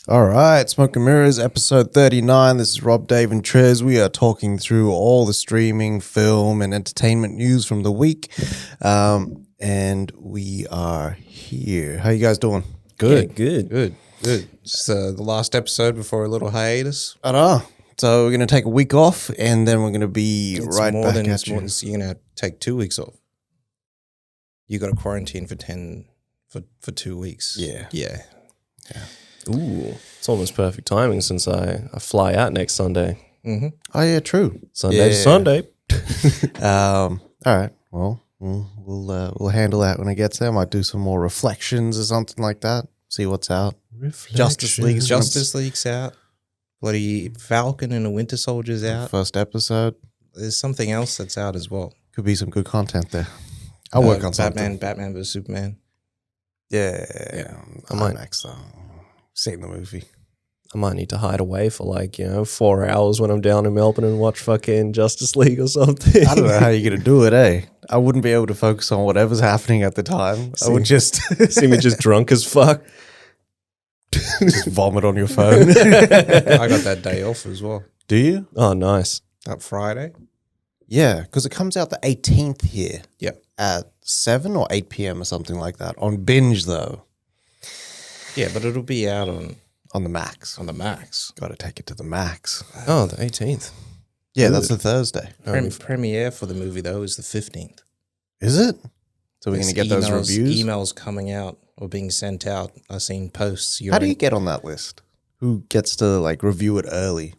All right, Smoke and Mirrors, episode 39. This is Rob, Dave, and Triz. We are talking through all the streaming, film, and entertainment news from the week. And we are here. How you guys doing? Good. Yeah, good. It's the last episode before a little hiatus. I know. So we're going to take a week off, and then we're going to be right back at you. You're going to take 2 weeks off. You got to quarantine for 2 weeks. Yeah. Ooh, it's almost perfect timing since I fly out next Sunday. Mm-hmm. Oh, yeah, true. Sunday. All right. Well, we'll handle that when it gets there. Might do some more reflections or something like that. See what's out. Justice League's out. Bloody Falcon and the Winter Soldier's out. First episode. There's something else that's out as well. Could be some good content there. I'll work on something. Batman vs Superman. Yeah. I might Imax, though. Seen the movie. I might need to hide away for 4 hours when I'm down in Melbourne and watch fucking Justice League or something. I don't know how you're going to do it, eh? I wouldn't be able to focus on whatever's happening at the time. I would just... See me just drunk as fuck. Just vomit on your phone. I got that day off as well. Do you? Oh, nice. That Friday. Yeah, because it comes out the 18th here. Yeah. At 7 or 8 p.m. or something like that. On binge, though. Yeah, but it'll be out on the Max. the Max. Got to take it to the Max. Oh, the 18th. Yeah, that's the Thursday. Premiere for the movie, though, is the 15th. Is it? So we're going to get those emails, reviews? Emails coming out or being sent out. I've seen posts. How do you get on that list? Who gets to review it early?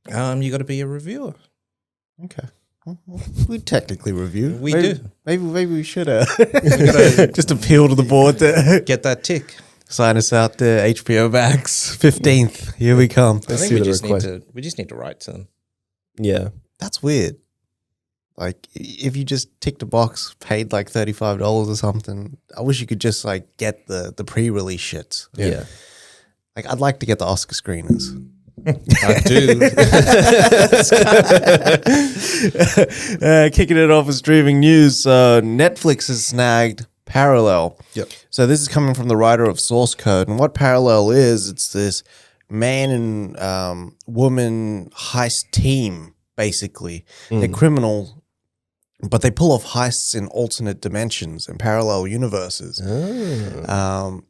You got to be a reviewer. Okay. Well, we technically review. We do. Maybe we should just appeal to the board to Get that tick. sign us out to HBOMax 15th. Here we come. I think we just need to write to them. Yeah. That's weird. If you just ticked a box, paid $35 or something, I wish you could just get the pre-release shits. Yeah. I'd like to get the Oscar screeners. I do. Kicking it off with streaming news. Netflix has snagged Parallel. Yep. So this is coming from the writer of Source Code. And what Parallel is, it's this man and woman heist team, basically. They're criminal, but they pull off heists in alternate dimensions and parallel universes. Yep.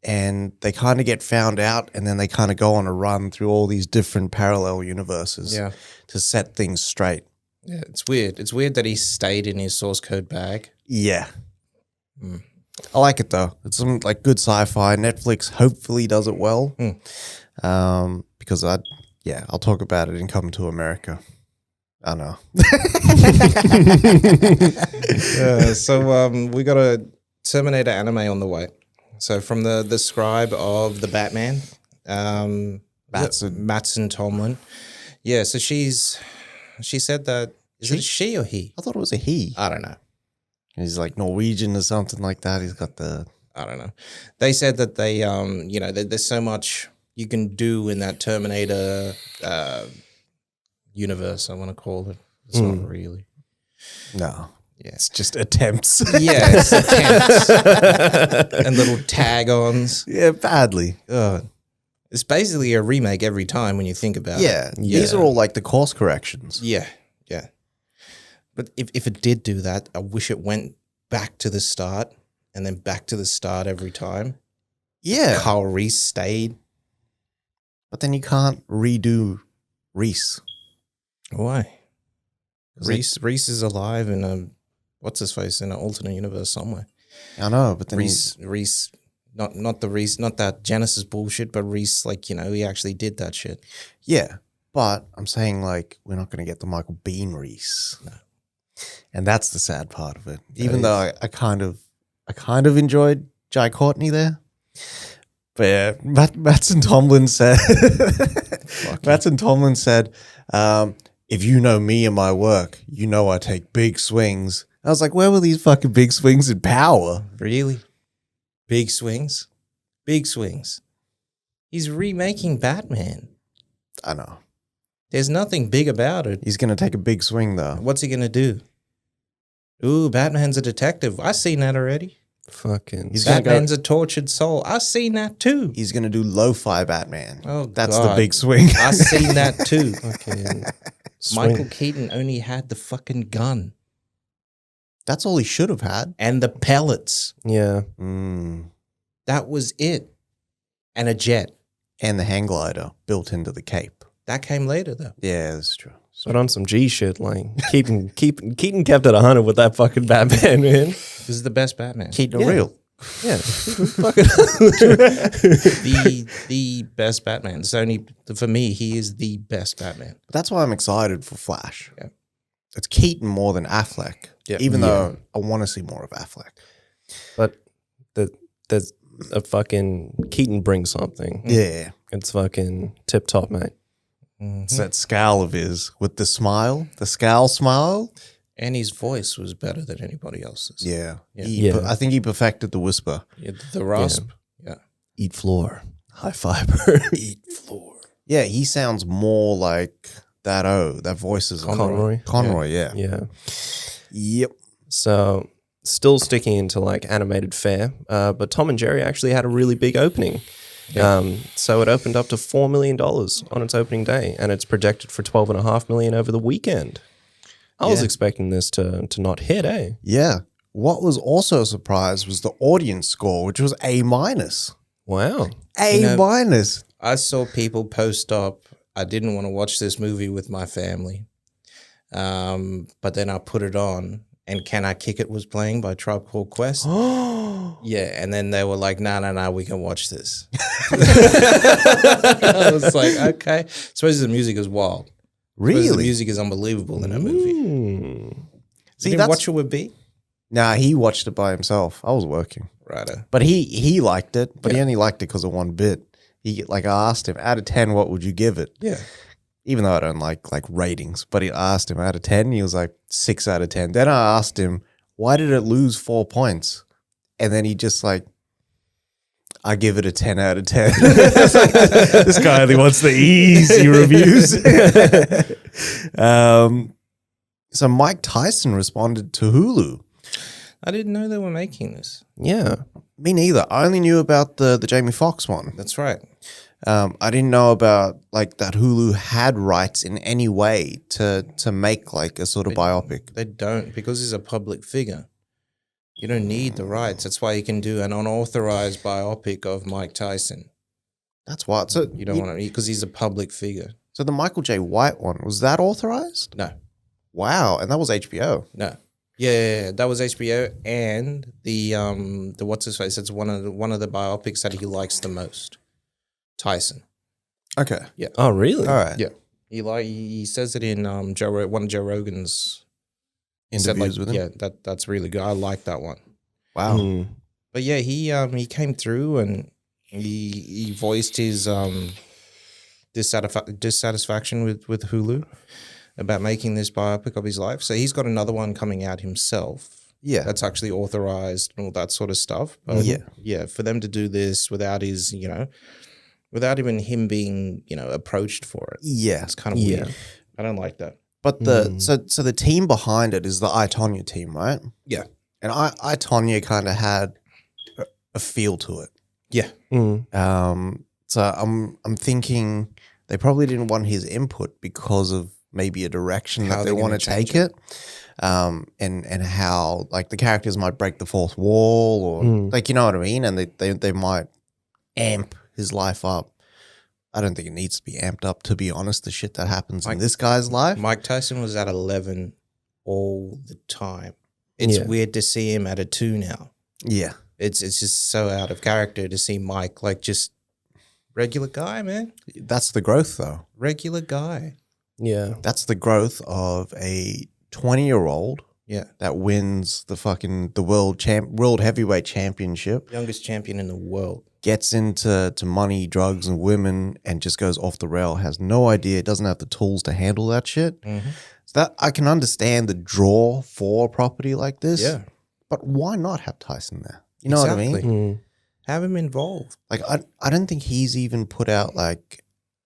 And they kind of get found out, and then they kind of go on a run through all these different parallel universes to set things straight. Yeah, it's weird. It's weird that he stayed in his source code bag. Yeah. I like it, though. It's some good sci-fi. Netflix hopefully does it well. Because I'll talk about it in Coming to America. I know. So we got a Terminator anime on the way. So from the scribe of the Batman, Mattson Tomlin. Yeah, so she said that, is it a she or he? I thought it was a he. I don't know. He's Norwegian or something like that. He's got the... I don't know. They said that they, there's so much you can do in that Terminator universe, I want to call it. It's not really. No. Yeah. It's just attempts. Yeah, it's attempts. And little tag-ons. Yeah, badly. It's basically a remake every time when you think about it. Yeah. These are all the course corrections. Yeah. But if it did do that, I wish it went back to the start and then back to the start every time. Yeah. Kyle Reese stayed. But then you can't redo Reese. Why? Reese is alive in a what's his face in an alternate universe somewhere. I know, but then Reese, not the Reese, not that Genesis bullshit, but Reese, he actually did that shit. Yeah, but I'm saying we're not going to get the Michael Biehn Reese. No, and that's the sad part of it. Even though I kind of enjoyed Jai Courtney there. But yeah, Mattson Tomlin said, if you know me and my work, you know I take big swings. I was like, where were these fucking big swings in Power? Really? Big swings? Big swings. He's remaking Batman. I know. There's nothing big about it. He's going to take a big swing, though. What's he going to do? Ooh, Batman's a detective. I've seen that already. Fucking. He's gonna Batman's a tortured soul. I've seen that too. He's gonna do lo-fi Batman. Oh, that's God. the big swing. I've seen that too. fucking Michael swing. Keaton only had the fucking gun That's all he should have had. and the pellets. Yeah. That was it. And a jet. And the hang glider built into the cape. That came later though. Yeah, that's true. But on some G shit, like Keaton kept it 100 with that fucking Batman, man. This is the best Batman. Keaton Yeah. real. Yeah. Fucking the best Batman. It's only for me, he is the best Batman. That's why I'm excited for Flash. Yeah. It's Keaton more than Affleck. Yeah. Even though I want to see more of Affleck. But there's a fucking Keaton brings something. Yeah. It's fucking tip top, mate. It's that scowl of his with the smile, the scowl smile. And his voice was better than anybody else's. Yeah. Yeah. I think he perfected the whisper. Yeah, the rasp. Yeah. Eat floor. High fiber. Eat floor. Yeah, he sounds more like that voice is Conroy. Conroy, yeah. Yeah. Yep. So still sticking into like animated fare, but Tom and Jerry actually had a really big opening. So it opened up to $4 million on its opening day, and it's projected for $12.5 million over the weekend. I was expecting this to not hit, eh? Yeah. What was also a surprise was the audience score, which was A-. Wow. A-. I saw people post up, I didn't want to watch this movie with my family. But then I put it on, and Can I Kick It was playing by Tribe Called Quest. Yeah, and then they were like, no, we can watch this. I was like, okay. Suppose the music is wild. Suppose the music is unbelievable in that movie. See, You didn't watch it with B? Nah, he watched it by himself. I was working. Righto. But he liked it, but he only liked it because of one bit. I asked him, out of 10, what would you give it? Yeah. Even though I don't like ratings, but I asked him out of 10, he was like 6 out of 10. Then I asked him, why did it lose 4 points? And then he just I give it a 10 out of 10. This guy only wants the easy reviews. So Mike Tyson responded to Hulu. I didn't know they were making this. Yeah. Me neither. I only knew about the Jamie Foxx one. That's right. I didn't know about that Hulu had rights in any way to make a sort of biopic. They don't, because he's a public figure. You don't need the rights. That's why you can do an unauthorized biopic of Mike Tyson. That's why. So You don't want to, because he's a public figure. So the Michael J. White one, was that authorized? No. Wow, and that was HBO. No. Yeah, that was HBO, and the what's his face? It's one of the biopics that he likes the most. Tyson. Okay. Yeah. Oh, really? All right. Yeah. He says it in one of Joe Rogan's Interviews with him. Yeah, that's really good. I like that one. Wow. Mm. But yeah, he came through and he voiced his dissatisfaction with Hulu about making this biopic of his life. So he's got another one coming out himself. Yeah. That's actually authorized and all that sort of stuff. But yeah, for them to do this without his, without even him being, approached for it. Yeah. It's kind of weird. I don't like that. But so the team behind it is the I, Tonya team, right? Yeah. And I Tonya kind of had a feel to it. Yeah. Mm. So I'm thinking they probably didn't want his input because of maybe a direction How that they they're want gonna to take it. And how the characters might break the fourth wall or you know what I mean? And they might amp his life up. I don't think it needs to be amped up, to be honest, the shit that happens in this guy's life. Mike Tyson was at 11 all the time. It's weird to see him at a 2 now. Yeah. It's just so out of character to see Mike just regular guy, man. That's the growth, though. Regular guy. Yeah. That's the growth of a 20-year-old that wins the world heavyweight championship, Youngest champion in the world. gets into money, drugs, and women, and just goes off the rail, has no idea, doesn't have the tools to handle that shit. Mm-hmm. So that I can understand the draw for a property like this. Yeah. But why not have Tyson there? You know what I mean? Have him involved. I don't think he's even put out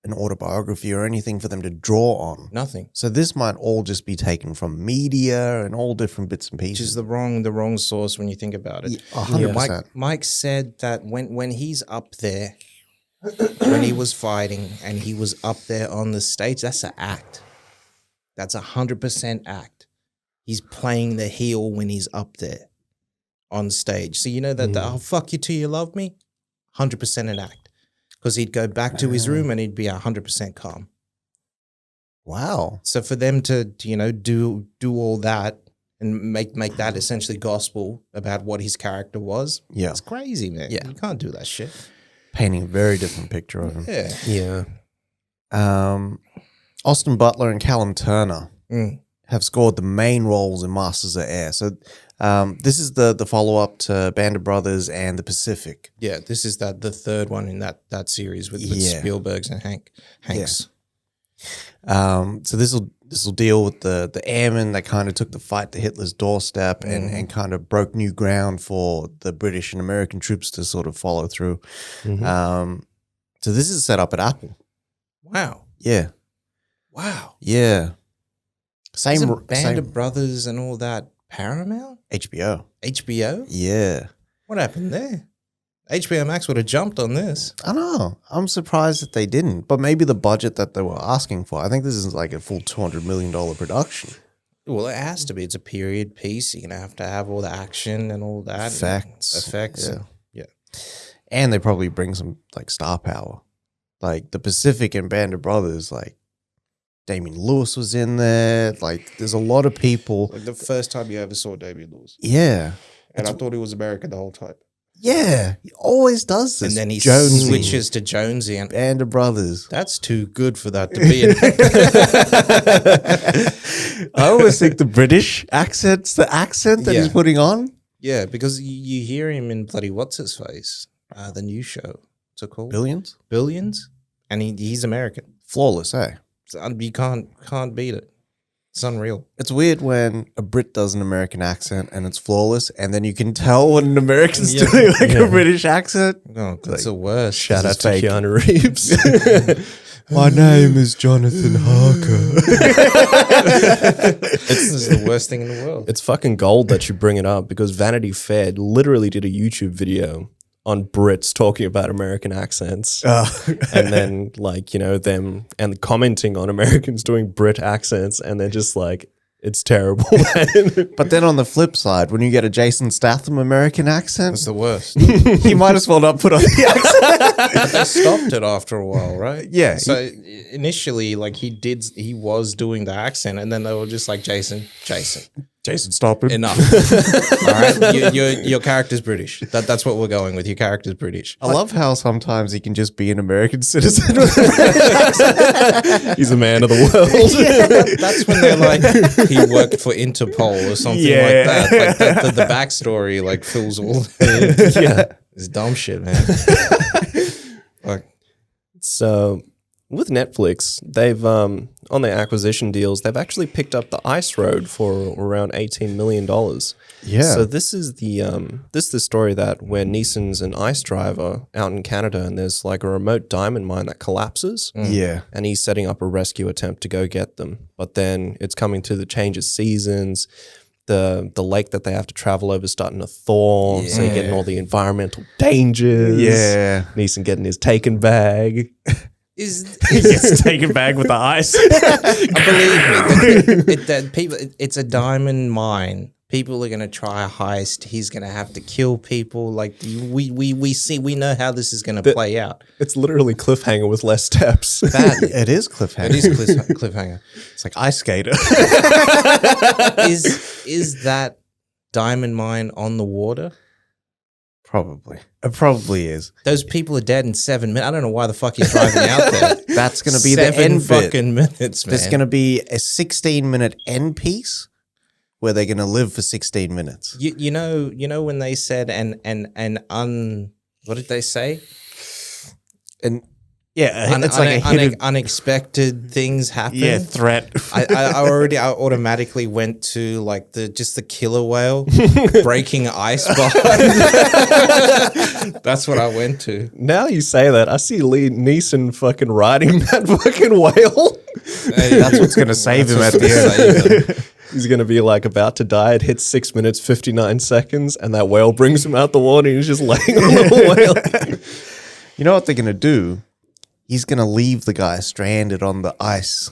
an autobiography or anything for them to draw on. Nothing. So this might all just be taken from media and all different bits and pieces. Which is the wrong source when you think about it. 100%. Mike said that when he's up there, when he was fighting and he was up there on the stage, that's an act. That's 100% act. He's playing the heel when he's up there on stage. So you know that I'll fuck you till you love me? 100% an act. Because he'd go back to his room and he'd be 100% calm. Wow. So for them to do all that and make that essentially gospel about what his character was, it's crazy, man. Yeah. You can't do that shit. Painting a very different picture of him. Yeah. Austin Butler and Callum Turner have scored the main roles in Masters of Air. So this is the follow-up to Band of Brothers and The Pacific. Yeah, this is the third one in that series with Spielberg's and Hanks. So this will deal with the airmen that kind of took the fight to Hitler's doorstep and kind of broke new ground for the British and American troops to sort of follow through. So this is set up at Apple. Wow. Yeah. Wow. Yeah. Isn't Band of Brothers and all that Paramount? HBO. HBO? Yeah. What happened there? HBOMax would have jumped on this. I know. I'm surprised that they didn't. But maybe the budget that they were asking for. I think this is like a full $200 million production. Well, it has to be. It's a period piece. You're going to have all the action and all that. Effects. Yeah. And they probably bring some like star power. Like the Pacific and Band of Brothers, like Damian Lewis was in there. Like there's a lot of people. Like the first time you ever saw Damian Lewis. Yeah. And I thought he was American the whole time. Yeah. He always does this. And then he Jonesy. switches to Jonesy. And Band of Brothers. That's too good for that to be in. I always think the British accent's the accent that he's putting on. Yeah, because you hear him in bloody what's his face, the new show. What's it called? Billions, and he's American. Flawless, eh? So you can't beat it. It's unreal. It's weird when a Brit does an American accent and it's flawless, and then you can tell when an American's doing like a British accent. Oh, that's the worst. Shout out to Keanu Reeves. My name is Jonathan Harker. This is the worst thing in the world. It's fucking gold that you bring it up because Vanity Fair literally did a YouTube video on Brits talking about American accents. And then them and commenting on Americans doing Brit accents, and they're just like, it's terrible. But then on the flip side, when you get a Jason Statham American accent, It's the worst. you might as well not put on the accent. But they stopped it after a while, right? Yeah. So initially, like he was doing the accent, and then they were just like, Jason, stop it. enough. All right, your character's British. That's what we're going with. Your character's British. I love how sometimes he can just be an American citizen with a British accent. He's a man of the world. That's when they're like, he worked for Interpol or something like that. Like the backstory like fills all. It's dumb shit, man. Like, So with Netflix, they've on their acquisition deals, they've actually picked up the Ice Road for around $18 million. Yeah. So this is the story that where Neeson's an ice driver out in Canada, and there's like a remote diamond mine that collapses. Yeah. And he's setting up a rescue attempt to go get them. But then it's coming to the change of seasons. The lake that they have to travel over is starting to thaw. So you're getting all the environmental dangers. Yeah. Neeson getting his taken bag. is Gets taken back with the ice. believe me, it's a diamond mine. People are gonna try a heist. He's gonna have to kill people. Like we know how this is gonna play out. It's literally cliffhanger with less steps. Badly. It is cliffhanger. It is cliffhanger. It's like Ice Skater. Is that diamond mine on the water? Probably. It probably is. Those people are dead in 7 minutes. I don't know why the fuck he's driving out there. That's going to be the end 7 bit. fucking minutes, man. There's going to be a 16-minute end piece where they're going to live for 16 minutes. You know when they said what did they say? And Yeah, it's like a hidden unexpected things happen. threat. I automatically went to like the killer whale breaking ice behind. That's what I went to. Now you say that, I see Lee Neeson fucking riding that fucking whale. Hey, That's what's going to save him at the end. He's going to be like about to die. It hits 6 minutes, 59 seconds, and that whale brings him out the water and he's just laying on the whale. You know what they're going to do? He's going to leave the guy stranded on the ice,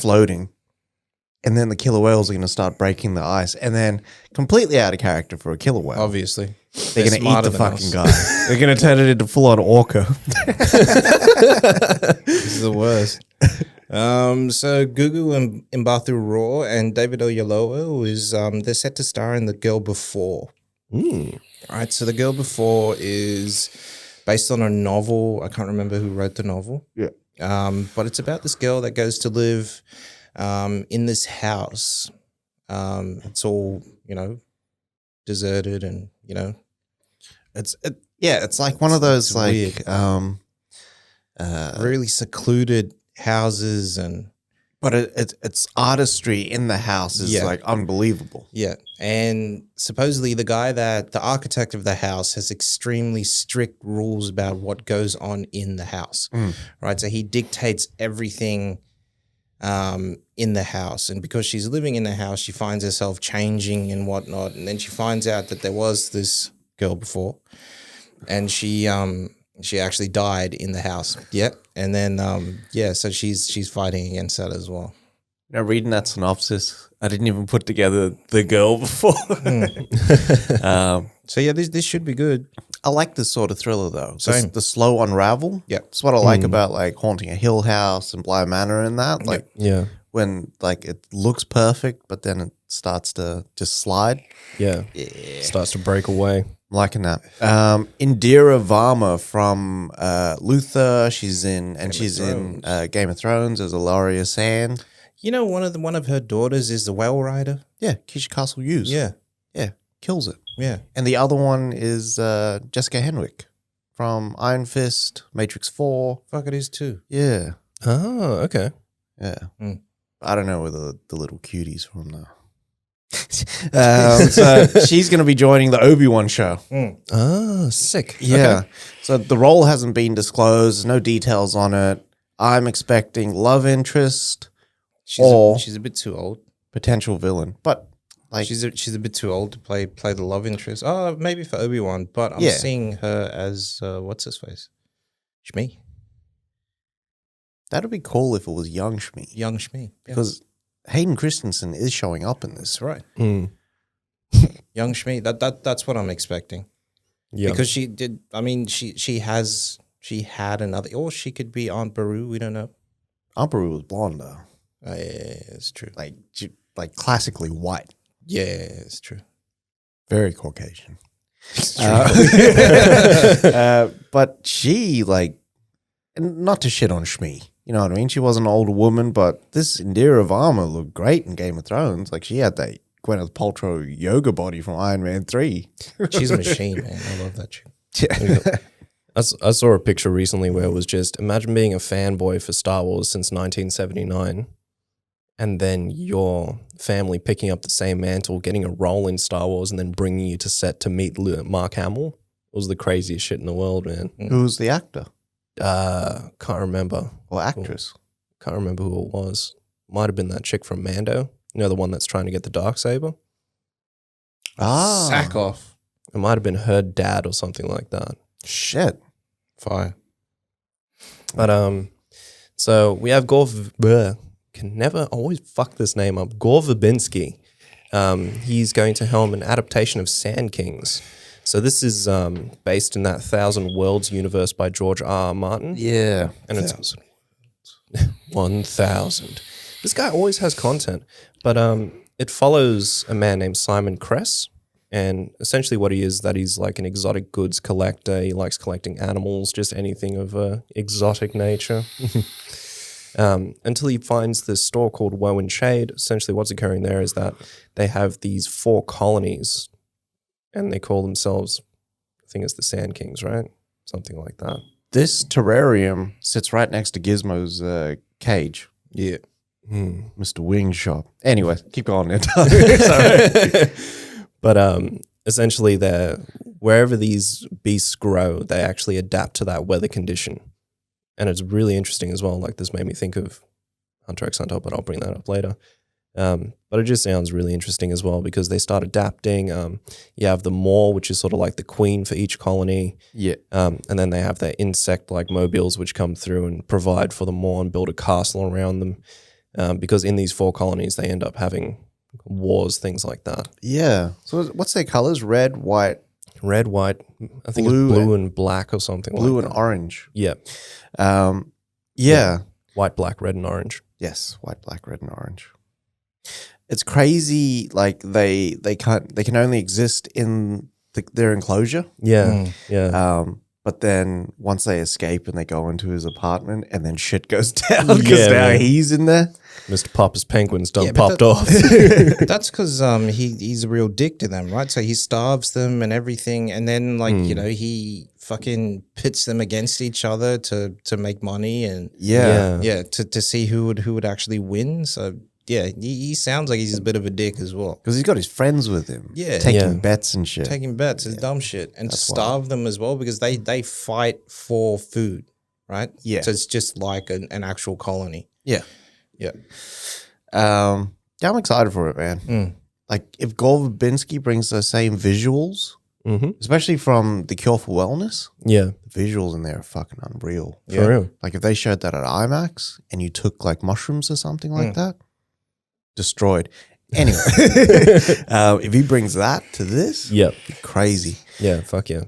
floating. And then the killer whales are going to start breaking the ice. And then, completely out of character for a killer whale, Obviously. they're going to eat the fucking guy. They're going to turn it into full-on orca. This is the worst. So Gugu and Mbatha Raw and David Oyelowo is they're set to star in The Girl Before. All right, so The Girl Before is based on a novel. I can't remember who wrote the novel. Yeah. But it's about this girl that goes to live in this house. It's all, deserted and, It's like one of those it's like weird. Really secluded houses and but it's artistry in the house is like unbelievable. yeah. And supposedly the architect of the house has extremely strict rules about what goes on in the house, right? So he dictates everything in the house. And because she's living in the house, she finds herself changing and whatnot. And then she finds out that there was this girl before and she actually died in the house. Yep. And then, so she's fighting against that as well. Reading that synopsis, I didn't even put together The Girl Before. So yeah, this should be good. I like this sort of thriller though. Same. The slow unravel. Yeah. It's what I like about like Haunting a Hill House and Bly Manor and that. Like Yeah. when like it looks perfect, but then it starts to just slide. Yeah. Starts to break away. I'm liking that. Indira Varma from Luther. She's in Game of Thrones as Ilaria Sand. One of her daughters is the whale rider. Yeah, Keisha Castle Hughes. Yeah. Yeah, kills it. Yeah. And the other one is Jessica Henwick from Iron Fist, Matrix 4. Fuck, it is too. Yeah. Oh, okay. Yeah. Mm. I don't know where the little cuties from though. So she's going to be joining the Obi Wan show. Oh, sick. Yeah. Okay. So the role hasn't been disclosed. There's no details on it. I'm expecting love interest or She's a bit too old. potential villain. But like She's a bit too old to play the love interest. Oh, maybe for Obi Wan, but I'm seeing her as what's his face, Shmi, that'd be cool if it was young Shmi. young Shmi, Because Hayden Christensen is showing up in this. that's right, Mm. young Shmi. That's what I'm expecting. Yeah. Because she did. I mean, she had another, or she could be Aunt Beru. We don't know. Aunt Beru was blonde though. Yeah, it's true. Like classically white. Yeah, it's true. Very Caucasian. But she and not to shit on Shmi, you know what I mean? She was an older woman, but this Indira Varma looked great in Game of Thrones. Like she had that Gwyneth Paltrow yoga body from Iron Man 3. She's a machine, man. I love that chick. Yeah. I saw a picture recently where it was just, imagine being a fanboy for Star Wars since 1979 and then your family picking up the same mantle, getting a role in Star Wars and then bringing you to set to meet Mark Hamill. It was the craziest shit in the world, man. Who's the actor Can't remember. or actress? Can't remember who it was. Might have been that chick from Mando. You know, the one that's trying to get the Darksaber? Ah, Sack off. It might have been her dad or something like that. shit. Fire. But so we have can never always fuck this name up. Gore Verbinski. He's going to helm an adaptation of Sand Kings. So this is based in that 1,000 Worlds universe by George R. Martin. Yeah. And it's 1,000. This guy always has content. But it follows a man named Simon Kress. And essentially what he is, that he's like an exotic goods collector. He likes collecting animals, just anything of exotic nature. Until he finds this store called Woe and Shade. Essentially what's occurring there is that they have these 4 colonies and they call themselves, I think it's the Sand Kings, right? Something like that. this terrarium sits right next to Gizmo's cage. Yeah. Mr. Wing Shop. Anyway, keep going. Sorry. But essentially, wherever these beasts grow, they actually adapt to that weather condition. And it's really interesting as well. Like, this made me think of Hunter x Hunter, but I'll bring that up later. But it just sounds really interesting as well because they start adapting. You have the Maw, which is sort of like the queen for each colony. Yeah. And then they have their insect-like mobiles, which come through and provide for the Maw and build a castle around them. Because in these 4 colonies, they end up having wars, things like that. Yeah. So what's their colors? Red, white, Red, white, I think Blue it's blue and black or something blue, like and that. orange. Yeah. Yeah. White, black, red, and orange. Yes, white, black, red, and orange. It's crazy. Like they can only exist in their enclosure. Yeah. Yeah. But then once they escape and they go into his apartment, and then shit goes down because Yeah, now man. he's in there. Mr. Popper's penguins done Yeah, but popped off. That's because he's a real dick to them, right? So he starves them and everything, and then he fucking pits them against each other to make money and to see who would actually win. So yeah, he sounds like he's a bit of a dick as well. Because he's got his friends with him. Yeah. Taking bets and shit. Taking bets is dumb shit, and to starve them as well because they fight for food, right? Yeah. So it's just like an actual colony. Yeah. Yeah. Yeah, I'm excited for it, man. Like, if Gore Verbinski brings the same visuals, especially from The Cure for Wellness, Yeah. the visuals in there are fucking unreal. For real. Like, if they showed that at IMAX and you took, like, mushrooms or something like that, destroyed. Anyway, if he brings that to this, Yep. crazy. Yeah. Fuck yeah.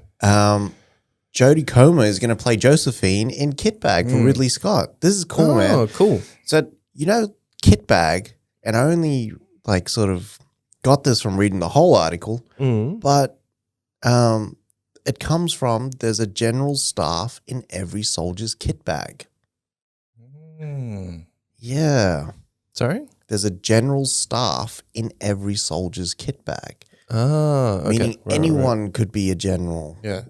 Jodie Comer is going to play Josephine in Kitbag for Ridley Scott. This is cool, man. Oh, cool. So, Kitbag, and I only like sort of got this from reading the whole article, but it comes from there's a general's staff in every soldier's kit bag. Yeah. Sorry? There's a general's staff in every soldier's kit bag. Ah, okay. Meaning Right, anyone could be a general. Yeah.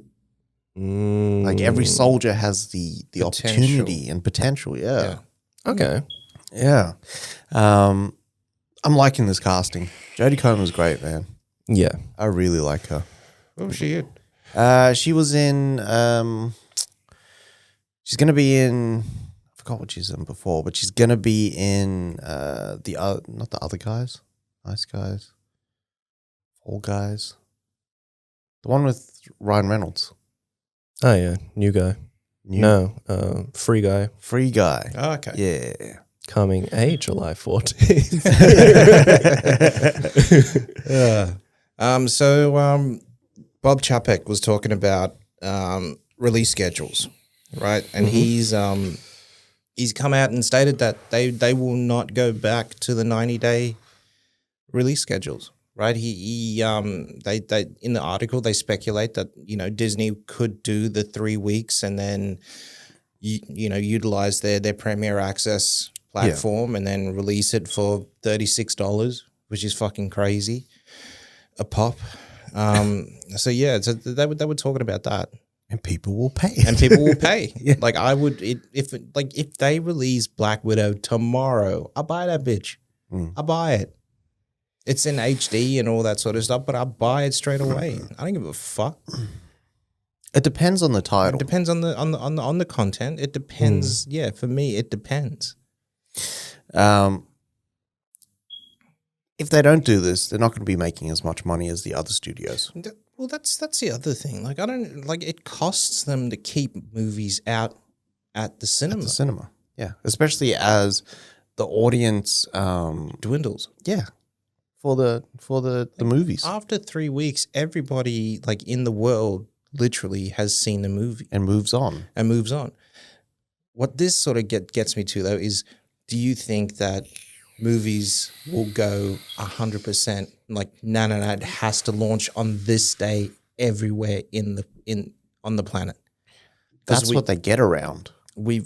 Like every soldier has the opportunity and potential. Yeah. Okay. Yeah. I'm liking this casting. Jodie Comer's great, man. Yeah. I really like her. Oh, she in? She was in she's gonna be in, I forgot what she's in before, but she's gonna be in not the other guys. Nice Guys. All Guys. The one with Ryan Reynolds. Oh, yeah. New guy. No. Free guy. Free Guy. Oh, okay. Yeah. Coming July 14th. Bob Chapek was talking about release schedules, right? And he's come out and stated that they will not go back to the 90-day release schedules, right? They in the article they speculate that Disney could do the 3 weeks and then utilize their Premier Access platform and then release it for $36, which is fucking crazy a pop. So they were talking about that, And people will pay. and people will pay. Yeah. Like I would, if they release Black Widow tomorrow, I buy that bitch. I buy it. It's in HD and all that sort of stuff, but I buy it straight away. I don't give a fuck. It depends on the title. It depends on the content. It depends. Yeah, for me, it depends. If they don't do this, they're not going to be making as much money as the other studios. Well, that's the other thing. Like it costs them to keep movies out at the cinema. The cinema, yeah, especially as the audience Dwindles. yeah, for the movies After 3 weeks, everybody in the world literally has seen the movie and moves on. and moves on. What this sort of gets me to though is, do you think that movies will go 100% no, it has to launch on this day everywhere on the planet? That's what they get around. We've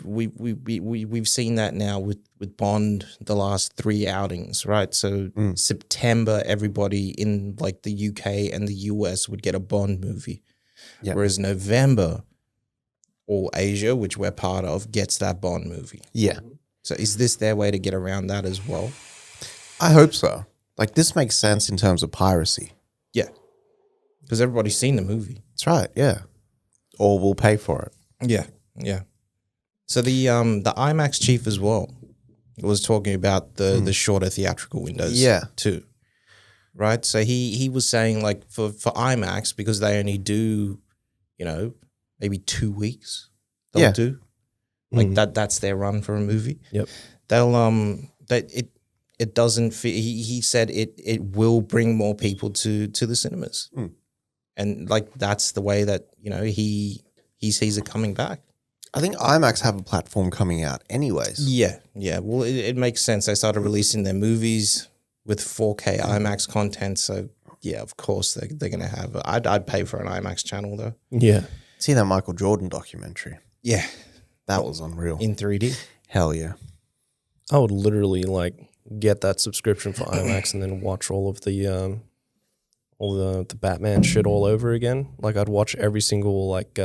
seen that now with Bond, the last 3 outings, right? So September, everybody in the UK and the US would get a Bond movie, Yeah. whereas November, all Asia, which we're part of, gets that Bond movie. Yeah. So is this their way to get around that as well? I hope so. Like, this makes sense in terms of piracy. Yeah. Because everybody's seen the movie. That's right, yeah. Or we'll pay for it. Yeah, yeah. So the IMAX chief as well was talking about the shorter theatrical windows too. Right? So he was saying, like, for IMAX, because they only do, maybe 2 weeks they'll do. Like that's their run for a movie. Yep. They'll it doesn't he said it will bring more people to the cinemas. And like that's the way that, he sees it coming back. I think IMAX have a platform coming out anyways. Yeah. Well, it makes sense. They started releasing their movies with 4K IMAX content, so yeah, of course they're gonna have. I'd pay for an IMAX channel though. Yeah. See that Michael Jordan documentary? Yeah, That was unreal. in 3D. Hell yeah. I would literally like get that subscription for IMAX and then watch all the Batman shit all over again. Like I'd watch every single like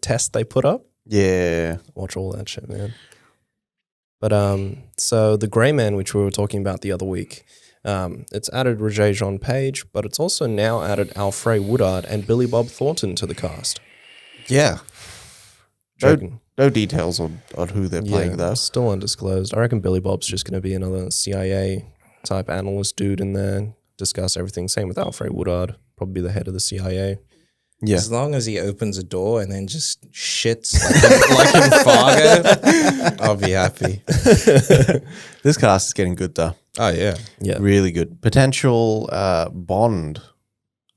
test they put up. Yeah. Watch all that shit, man. But so the Grey Man, which we were talking about the other week, it's added Regè-Jean Page, but it's also now added Alfrè Woodard and Billy Bob Thornton to the cast. Yeah. Joking. No details on who they're playing though. Still undisclosed. I reckon Billy Bob's just going to be another CIA type analyst dude in there, discuss everything. Same with Alfrè Woodard, probably be the head of the CIA. Yeah. As long as he opens a door and then just shits like in Fargo, I'll be happy. This cast is getting good though. Oh yeah. Yeah. Really good. Potential Bond,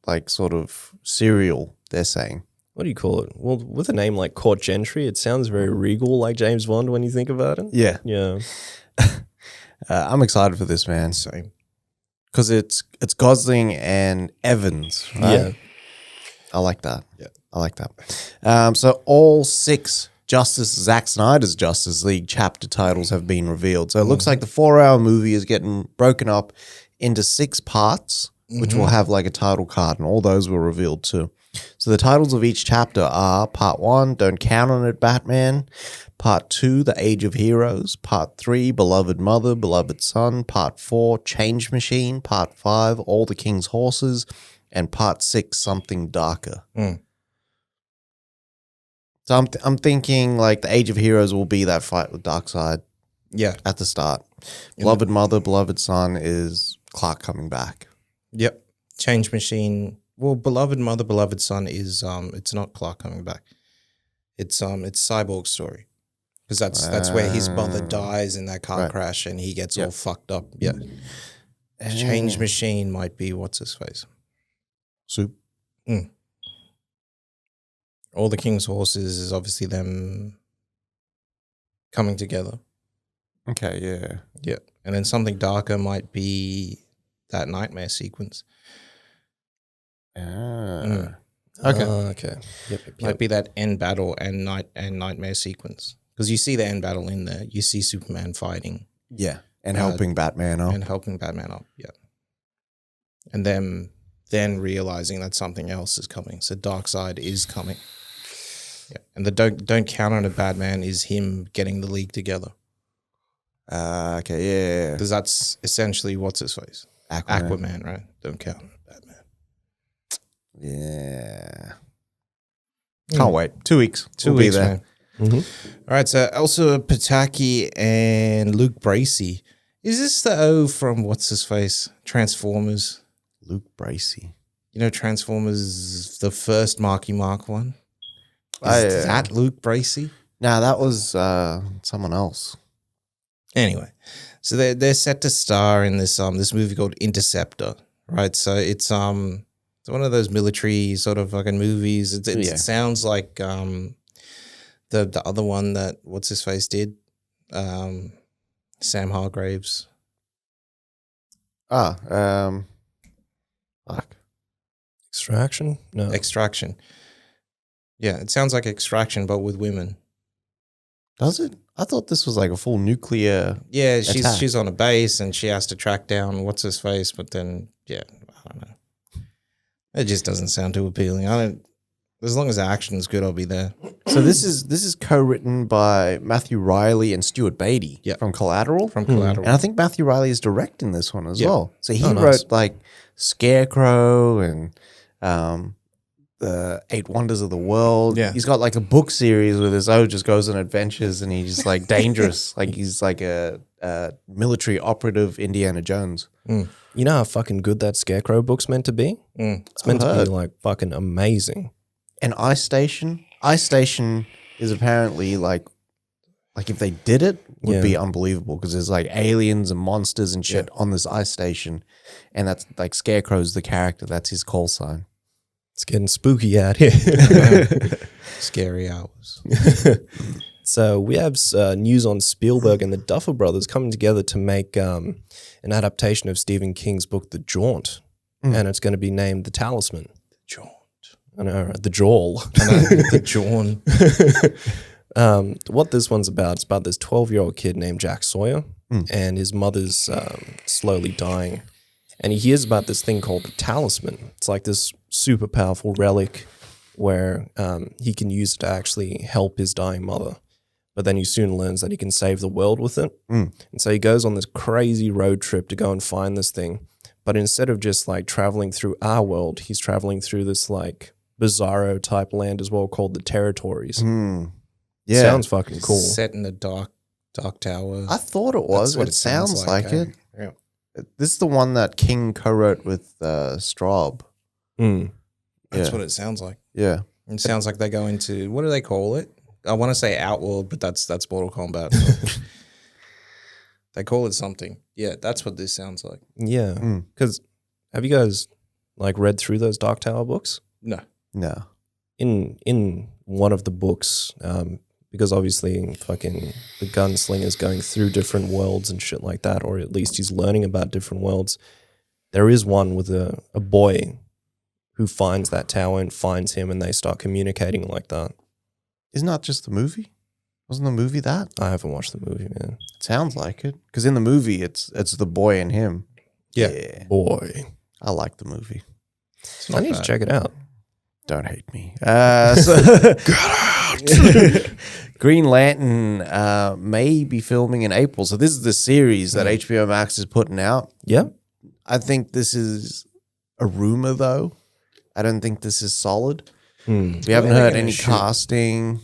like sort of serial, they're saying. What do you call it? Well, with a name like Court Gentry, it sounds very regal, like James Bond when you think about it. Yeah. Yeah. I'm excited for this, man. Same. Because it's Gosling and Evans, right? Yeah. I like that. Yeah. I like that. So all 6 Zack Snyder's Justice League chapter titles have been revealed. So it looks like the 4-hour movie is getting broken up into 6 parts, which will have like a title card, and all those were revealed too. So the titles of each chapter are Part 1, Don't Count on It, Batman. Part 2, The Age of Heroes. Part 3, Beloved Mother, Beloved Son. Part 4, Change Machine. Part 5, All the King's Horses. And Part 6, Something Darker. So I'm thinking like The Age of Heroes will be that fight with Darkseid at the start. Beloved Mother, Beloved Son is Clark coming back. Yep. Change Machine. Well, Beloved Mother, Beloved Son is it's not Clark coming back. It's Cyborg's story. Because that's where his mother dies in that car crash and he gets all fucked up. Yeah. Change Machine might be what's his face. Soup. All the King's Horses is obviously them coming together. Okay, yeah. Yeah. And then Something Darker might be that nightmare sequence. Okay. Okay. Yep. Might be that end battle and nightmare sequence. Because you see the end battle in there. You see Superman fighting. Yeah. And helping Batman up. And helping Batman up, yeah. And then realizing that something else is coming. So Darkseid is coming. Yeah. And the don't count on it Batman is him getting the League together. Okay, yeah. Because that's essentially what's his face? Aquaman, right? Don't count on it Batman. Yeah. Can't wait. 2 weeks. 2 we'll weeks, be there. man. All right, so Elsa Pataki and Luke Bracey. Is this the O from what's his face? Transformers. Luke Bracey. You know Transformers, the first Marky Mark one? Is that Luke Bracey? Nah, that was someone else. Anyway, so they're set to star in this movie called Interceptor, right? So it's one of those military sort of fucking movies. It sounds like the other one that what's his face did, Sam Hargraves. Fuck. Extraction? No. Extraction. Yeah, it sounds like Extraction, but with women. Does it? I thought this was like a full nuclear. Yeah, attack. she's on a base and she has to track down what's his face, but then I don't know. It just doesn't sound too appealing. As long as the action's good, I'll be there. So this is co-written by Matthew Riley and Stuart Beatty from Collateral. Collateral. And I think Matthew Riley is directing this one as Yeah. well. So he Oh, nice. wrote like Scarecrow and the Eight Wonders of the World. Yeah. He's got like a book series with his just goes on adventures and he's like dangerous. Like he's like a military operative Indiana Jones. You know how fucking good that Scarecrow book's meant to be? It's meant to be like fucking amazing. And Ice Station is apparently like if they did it, would be unbelievable because there's like aliens and monsters and shit on this ice station, and that's like Scarecrow's the character. That's his call sign. It's getting spooky out here. Scary hours. So we have news on Spielberg and the Duffer Brothers coming together to make an adaptation of Stephen King's book, The Jaunt, and it's going to be named The Talisman. The Jaunt. I know, right? The Jawl. The Jaunt. What this one's about, it's about this 12-year-old kid named Jack Sawyer, and his mother's slowly dying. And he hears about this thing called the Talisman. It's like this super powerful relic where he can use it to actually help his dying mother. But then he soon learns that he can save the world with it. And so he goes on this crazy road trip to go and find this thing. But instead of just like traveling through our world, he's traveling through this like bizarro type land as well called the Territories. Yeah. Sounds fucking cool. Set in the dark tower. I thought it was. That's what It sounds like eh? it. Yeah. This is the one that King co-wrote with Straub. That's what it sounds like. Yeah. It sounds like they go into, what do they call it? I want to say Outworld, but that's Mortal Kombat. They call it something. Yeah, that's what this sounds like. Yeah. Because have you guys like read through those Dark Tower books? No. In one of the books, because obviously fucking the gunslinger's going through different worlds and shit like that, or at least he's learning about different worlds. There is one with a boy who finds that tower and finds him, and they start communicating like that. Isn't that just the movie? Wasn't the movie that? I haven't watched the movie, man. It sounds like it. Because in the movie, it's the boy and him. Yeah. Boy. I like the movie. I need to check it out. Don't hate me. Get out! Green Lantern may be filming in April. So this is the series that HBOMax is putting out. Yeah. I think this is a rumor, though. I don't think this is solid. We haven't heard any casting,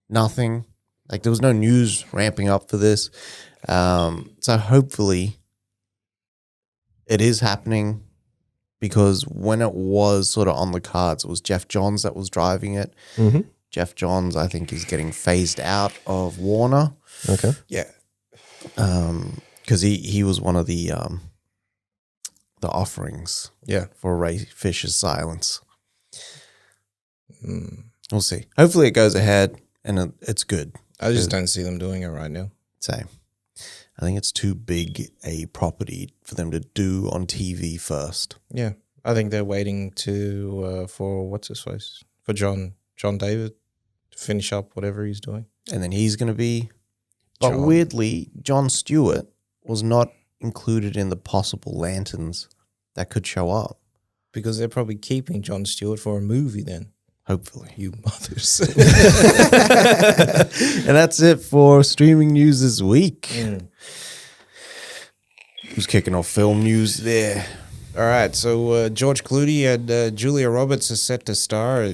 nothing. Like there was no news ramping up for this. So hopefully it is happening because when it was sort of on the cards, it was Jeff Johns that was driving it. Jeff Johns, I think, is getting phased out of Warner. Okay. Yeah. Because he was one of the offerings for Ray Fisher's silence. We'll see. Hopefully it goes ahead and it's good. I just don't see them doing it right now. Same. I think it's too big a property for them to do on TV first. Yeah. I think they're waiting to for what's his face? For John David to finish up whatever he's doing. And then he's going to be... But John. weirdly, Jon Stewart was not included in the possible lanterns that could show up. Because they're probably keeping Jon Stewart for a movie then. Hopefully. You mothers. And that's it for streaming news this week. Who's kicking off film news there? All right, so George Clooney and Julia Roberts are set to star.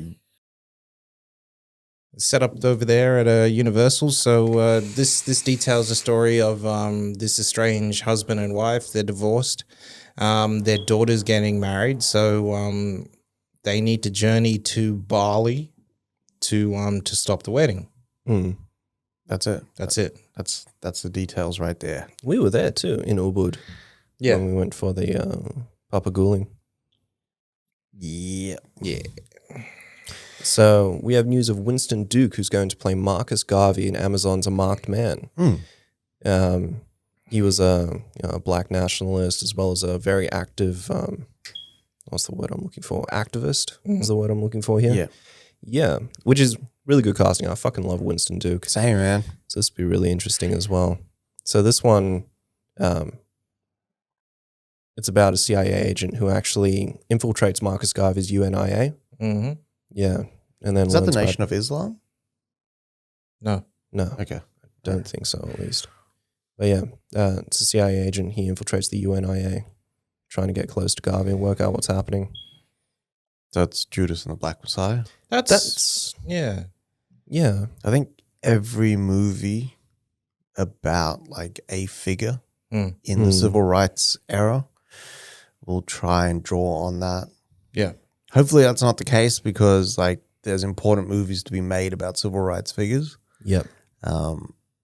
Set up over there at Universal. So this details the story of this estranged husband and wife. They're divorced. Their daughter's getting married, so they need to journey to Bali to stop the wedding. That's it. That's it. That's the details right there. We were there too in Ubud. Yeah. When we went for the Papagooling. Yeah. Yeah. So we have news of Winston Duke, who's going to play Marcus Garvey in Amazon's A Marked Man. He was a black nationalist as well as a very active, what's the word I'm looking for? Activist is the word I'm looking for here. Yeah. Yeah, which is really good casting. I fucking love Winston Duke. Same, man. So this will be really interesting as well. So this one, it's about a CIA agent who actually infiltrates Marcus Garvey's UNIA. Mm-hmm. Yeah, and then Is that the learns about- Nation of Islam? No. No, Okay. don't think so at least. But yeah, it's a CIA agent. He infiltrates the UNIA, trying to get close to Garvey and work out what's happening. So it's Judas and the Black Messiah. That's Yeah. yeah, I think every movie about like a figure in the civil rights era will try and draw on that. Yeah. Hopefully that's not the case because like there's important movies to be made about civil rights figures. yep.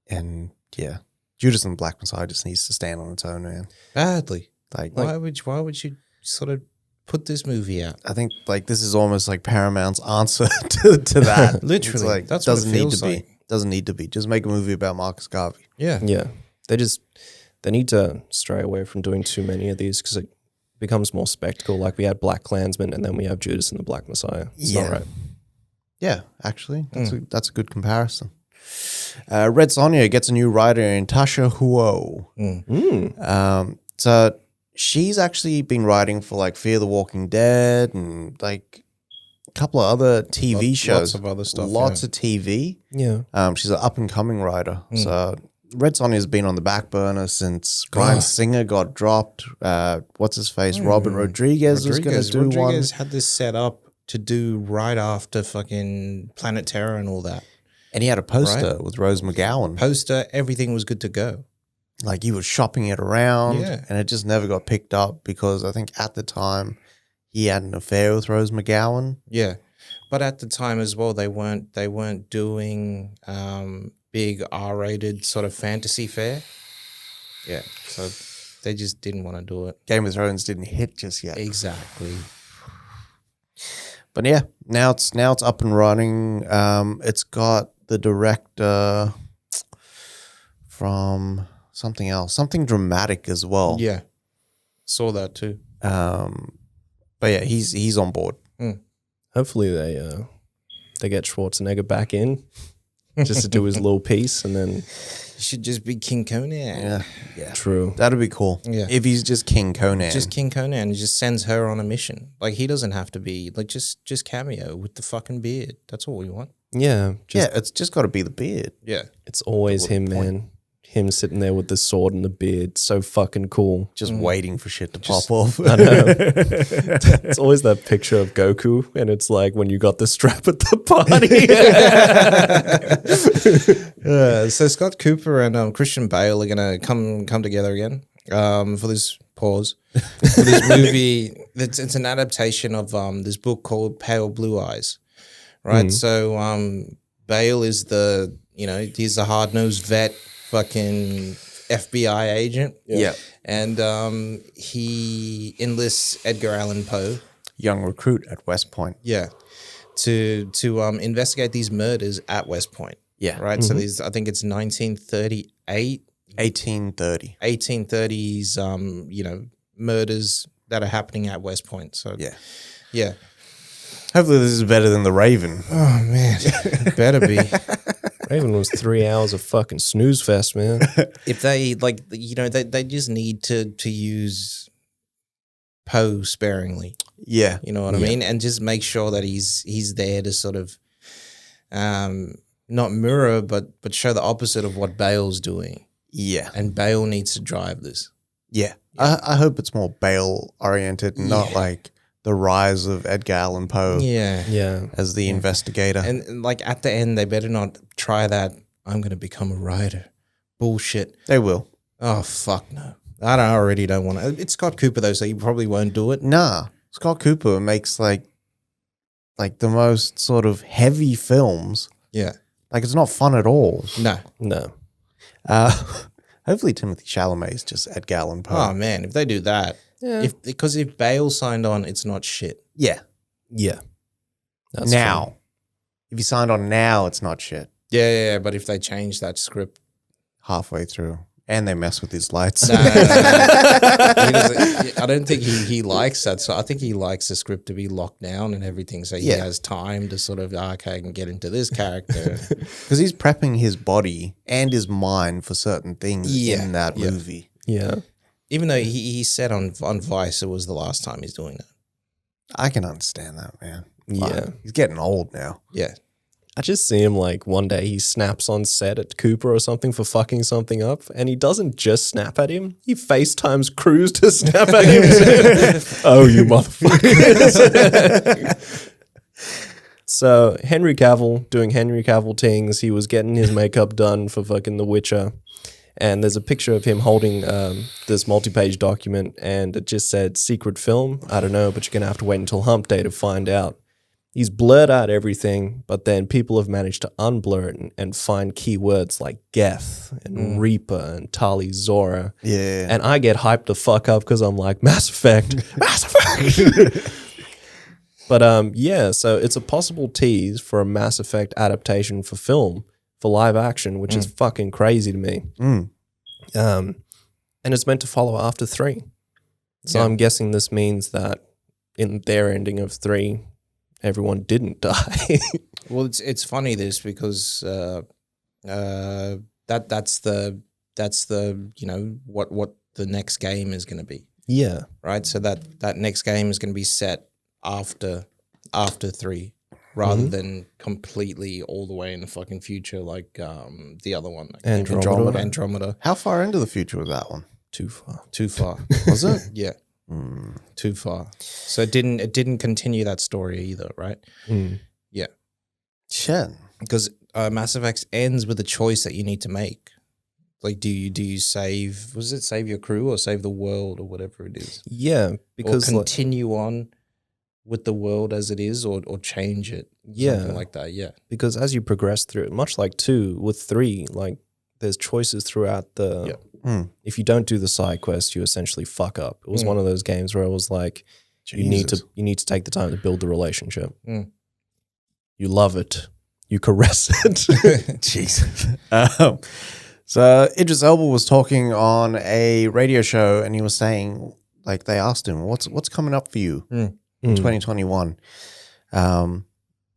And yeah, Judas and the Black Messiah just needs to stand on its own, man. Badly. Like Why would you sort of put this movie out? I think like this is almost like Paramount's answer to that. Literally, It's like, that's what it doesn't need feels to like. be. Doesn't need to be. Just make a movie about Marcus Garvey. Yeah. Yeah, they need to stray away from doing too many of these because it becomes more spectacle. Like we had Black Klansman and then we have Judas and the Black Messiah. It's not right. Yeah, actually, that's a good comparison. Red Sonja gets a new writer in Tasha Huo. So she's actually been writing for like Fear the Walking Dead and like a couple of other TV shows. Lots of other stuff. Lots of TV. Yeah. She's an up and coming writer. So Red Sonja has been on the back burner since Bryan Singer got dropped. What's his face? Robert Rodriguez was going to do Rodriguez had this set up to do right after fucking Planet Terror and all that. And he had a poster with Rose McGowan. Poster, everything was good to go. Like he was shopping it around, Yeah. and it just never got picked up because I think at the time he had an affair with Rose McGowan. Yeah, but at the time as well, they weren't doing big R-rated sort of fantasy fare. Yeah, so they just didn't want to do it. Game of Thrones didn't hit just yet. Exactly. But yeah, now it's up and running. It's got the director from something else, something dramatic as well. Yeah, saw that too. But yeah, he's on board. Hopefully they get Schwarzenegger back in just to do his little piece and then Should just be King Conan. Yeah. true. That'd be cool. Yeah. If he's just King Conan. Just King Conan. He just sends her on a mission. Like he doesn't have to be like just cameo with the fucking beard. That's all we want. Yeah. yeah, it's just got to be the beard. Yeah. It's always him, man. Him sitting there with the sword and the beard. So fucking cool. Just waiting for shit to pop off. I know. It's always that picture of Goku, and it's like when you got the strap at the party. So Scott Cooper and Christian Bale are gonna come together again for this pause for this movie. It's an adaptation of this book called Pale Blue Eyes, right? So Bale is he's the hard nosed vet, fucking FBI agent, and he enlists Edgar Allan Poe, Young recruit at West Point. to investigate these murders at West Point. Yeah. Right. So these, I think it's 1938, 1830. 1830s, murders that are happening at West Point. So yeah. Hopefully this is better than The Raven. Oh man, it better be. Raven was 3 hours of fucking snooze fest, man. If they they just need to use Poe sparingly. Yeah. You know what I mean? And just make sure that he's there to sort of not mirror but show the opposite of what Bale's doing. Yeah. And Bale needs to drive this. Yeah. I hope it's more Bale oriented and not like the rise of Edgar Allan Poe Yeah. as the investigator. And like at the end, they better not try that. I'm going to become a writer. Bullshit. They will. Oh, fuck no. I already don't want to. It's Scott Cooper though, so he probably won't do it. Nah. Scott Cooper makes like the most sort of heavy films. Yeah. Like it's not fun at all. No. Hopefully Timothy Chalamet is just Edgar Allan Poe. Oh man, if they do that, because if Bale signed on, it's not shit. Yeah. Yeah. That's now. true. If you signed on now, it's not shit. Yeah. But if they change that script, Halfway through. And they mess with his lights. no. I don't think he likes that. So I think he likes the script to be locked down and everything. So he has time to sort of, okay, I can get into this character. Because he's prepping his body and his mind for certain things in that movie. Yeah. Even though he said on Vice it was the last time he's doing that. I can understand that, man. Yeah. He's getting old now. Yeah. I just see him like one day he snaps on set at Cooper or something for fucking something up, and he doesn't just snap at him, he FaceTimes Cruz to snap at him. Oh, you motherfucker. So Henry Cavill doing Henry Cavill things, he was getting his makeup done for fucking The Witcher, and there's a picture of him holding this multi-page document, and it just said secret film. I don't know, but you're gonna have to wait until hump day to find out. He's blurred out everything, but then people have managed to unblur it and find keywords like Geth and Reaper and Tali Zora. Yeah. And I get hyped the fuck up because I'm like, Mass Effect, Mass Effect. But yeah, so it's a possible tease for a Mass Effect adaptation for film, for live action, which is fucking crazy to me. And it's meant to follow after 3. So I'm guessing this means that in their ending of 3, everyone didn't die. Well, it's funny this because that's the what the next game is going to be, Yeah. right? So that next game is going to be set after 3, rather than completely all the way in the fucking future like the other one, like Andromeda. How far into the future was that one? Too far. Too far. Was it? Yeah. Too far. So it didn't continue that story either, right? Yeah. Shit. Because Mass Effect ends with a choice that you need to make. Like, do you save? Was it save your crew or save the world or whatever it is? Yeah, because or continue on with the world as it is, or change it. Something like that. Yeah. because as you progress through it, much like 2, with 3, like there's choices throughout the. If you don't do the side quest, you essentially fuck up. It was one of those games where it was like, you need to take the time to build the relationship. You love it. You caress it. Jesus. So Idris Elba was talking on a radio show, and he was saying, like, they asked him, what's coming up for you in 2021?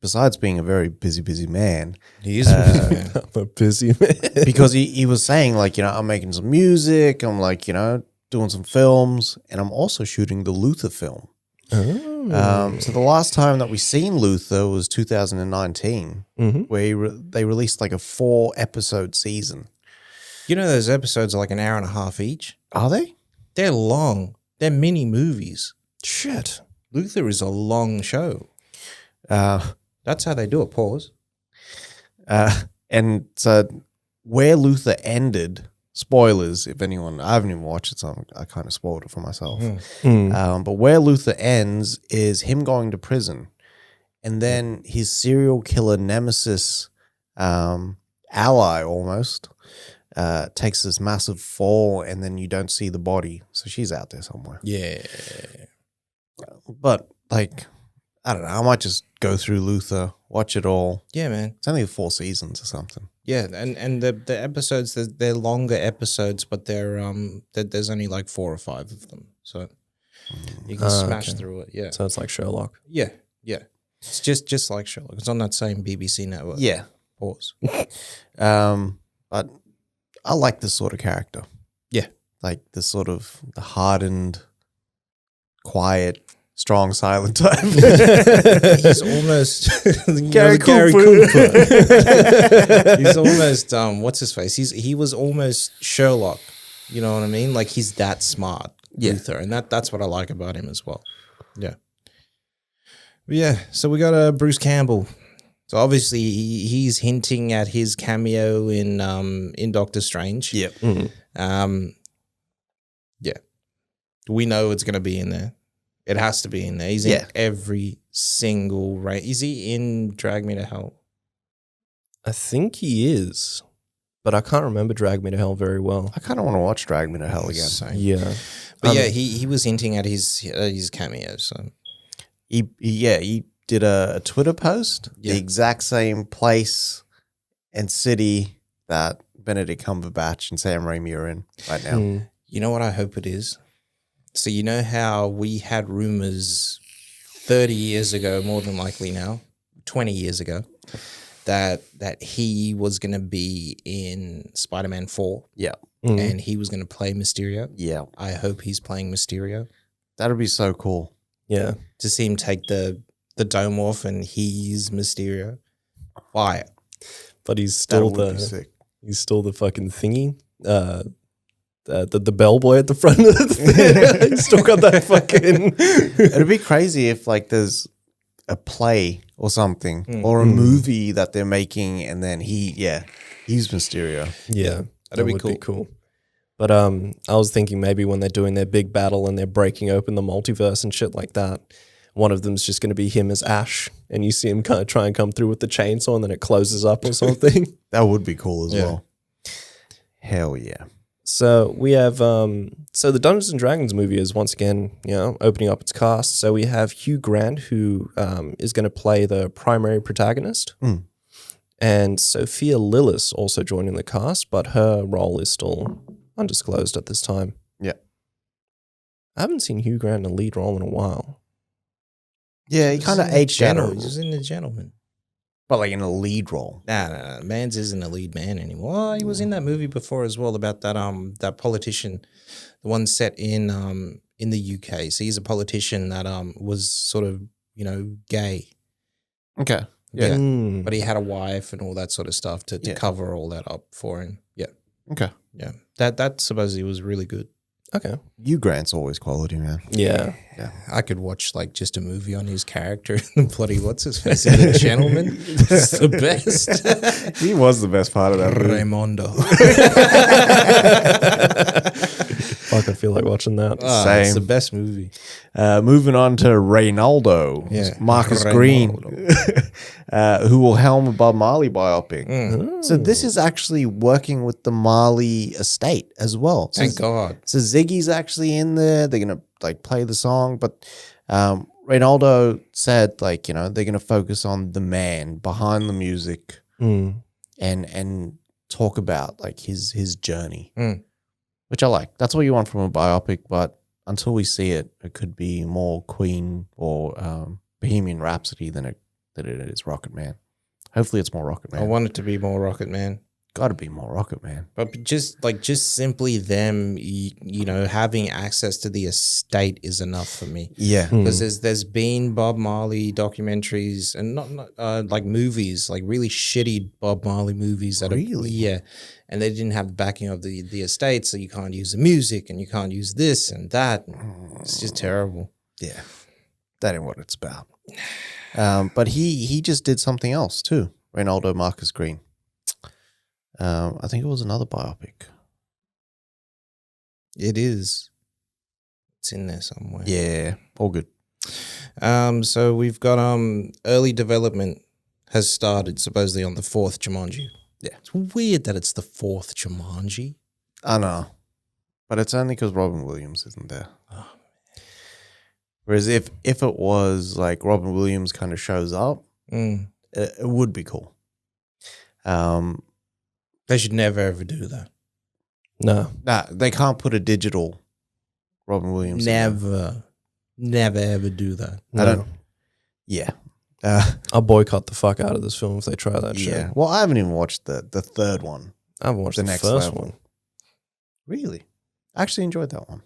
Besides being a very busy man. He is a busy man. I'm a busy man. Because he was saying, like, I'm making some music, I'm like, doing some films, and I'm also shooting the Luther film. So the last time that we seen Luther was 2019, where they released like a 4-episode season. Those episodes are like an hour and a half each. Are they? They're long. They're mini movies. Shit. Luther is a long show. That's how they do it. Pause. And so where Luther ended, spoilers, if anyone, I haven't even watched it, so I kind of spoiled it for myself. But where Luther ends is him going to prison, and then his serial killer nemesis, ally almost, takes this massive fall, and then you don't see the body. So she's out there somewhere. Yeah. But, like, I don't know. I might just go through Luther, watch it all. Yeah, man. It's only 4 seasons or something. Yeah, and the episodes, they're longer episodes, but there's only like 4 or 5 of them. So you can smash through it. Yeah. So it's like Sherlock. Yeah. It's just like Sherlock. It's on that same BBC network. Yeah. Pause. But I like this sort of character. Yeah. Like this sort of the hardened, quiet, strong, silent type. He's almost Gary Cooper. He's almost what's his face? He was almost Sherlock. You know what I mean? Like he's that smart, Luther, and that's what I like about him as well. Yeah. But yeah. So we got Bruce Campbell. So obviously he's hinting at his cameo in Doctor Strange. Yep. Yeah. We know it's gonna be in there. It has to be in there. He's in every single race. Is he in Drag Me to Hell? I think he is, but I can't remember Drag Me to Hell very well. I kind of want to watch Drag Me to Hell again. Same. Yeah. But yeah, he was hinting at his cameo. So He did a Twitter post, the exact same place and city that Benedict Cumberbatch and Sam Raimi are in right now. You know what I hope it is? So you know how we had rumors 30 years ago, more than likely now, 20 years ago, that he was going to be in Spider-Man 4. Yeah. And he was going to play Mysterio. Yeah. I hope he's playing Mysterio. That'd be so cool. Yeah. To see him take the the dome off and he's Mysterio. Fire. But he's still he's still the fucking thingy. The bellboy at the front of the theater. He's still got that fucking. It'd be crazy if like there's a play or something or a movie that they're making, and then he's Mysterio. Yeah, that'd would be be cool. But I was thinking maybe when they're doing their big battle and they're breaking open the multiverse and shit like that, one of them's just going to be him as Ash, and you see him kind of try and come through with the chainsaw, and then it closes up or something. That would be cool as well. Hell yeah. So we have, so the Dungeons and Dragons movie is once again, opening up its cast. So we have Hugh Grant, who is going to play the primary protagonist. And Sophia Lillis also joining the cast, but her role is still undisclosed at this time. Yeah. I haven't seen Hugh Grant in a lead role in a while. Yeah, he kind of aged out. He's in The Gentleman. But like in a lead role. Nah. Mans isn't a lead man anymore. Well, he was in that movie before as well about that politician, the one set in the UK. So he's a politician that was sort of, gay. Okay. Yeah. But he had a wife and all that sort of stuff to cover all that up for him. Yeah. Okay. Yeah. That supposedly was really good. Okay. Hugh Grant's always quality, man. Yeah. I could watch like just a movie on his character and bloody what's his face, The Gentleman. It's the best. He was the best part of that movie. Raimundo. Fuck, I feel like watching that. Same. It's the best movie. Moving on to Reynaldo, Marcus Green, who will helm a Bob Marley biopic. So this is actually working with the Marley estate as well. So Thank God. So Ziggy's actually in there. They're gonna like play the song, but Reynaldo said like they're gonna focus on the man behind the music and talk about like his journey, which I like. That's what you want from a biopic, but until we see it, it could be more Queen or Bohemian Rhapsody than it is Rocket Man. Hopefully, it's more Rocket Man. I want it to be more Rocket Man. Got to be more Rocket Man. But just simply them, having access to the estate is enough for me. Yeah, because there's been Bob Marley documentaries and not like movies, like really shitty Bob Marley movies that and they didn't have the backing of the estate, so you can't use the music and you can't use this and that. It's just terrible. Yeah, that ain't what it's about. But he just did something else too. Reynaldo Marcus Green. I think it was another biopic. It is. It's in there somewhere. Yeah, all good. So we've got early development has started supposedly on the 4th Jumanji. Yeah. It's weird that it's the 4th Jumanji. I know. But it's only because Robin Williams isn't there. Oh, whereas if it was like Robin Williams kind of shows up, it would be cool. They should never ever do that. No. Nah, they can't put a digital Robin Williams. Never ever do that. No. I don't. Yeah. I'll boycott the fuck out of this film if they try that shit. Yeah. Well, I haven't even watched the third one. I haven't watched the next first level. one. Really? I actually enjoyed that one.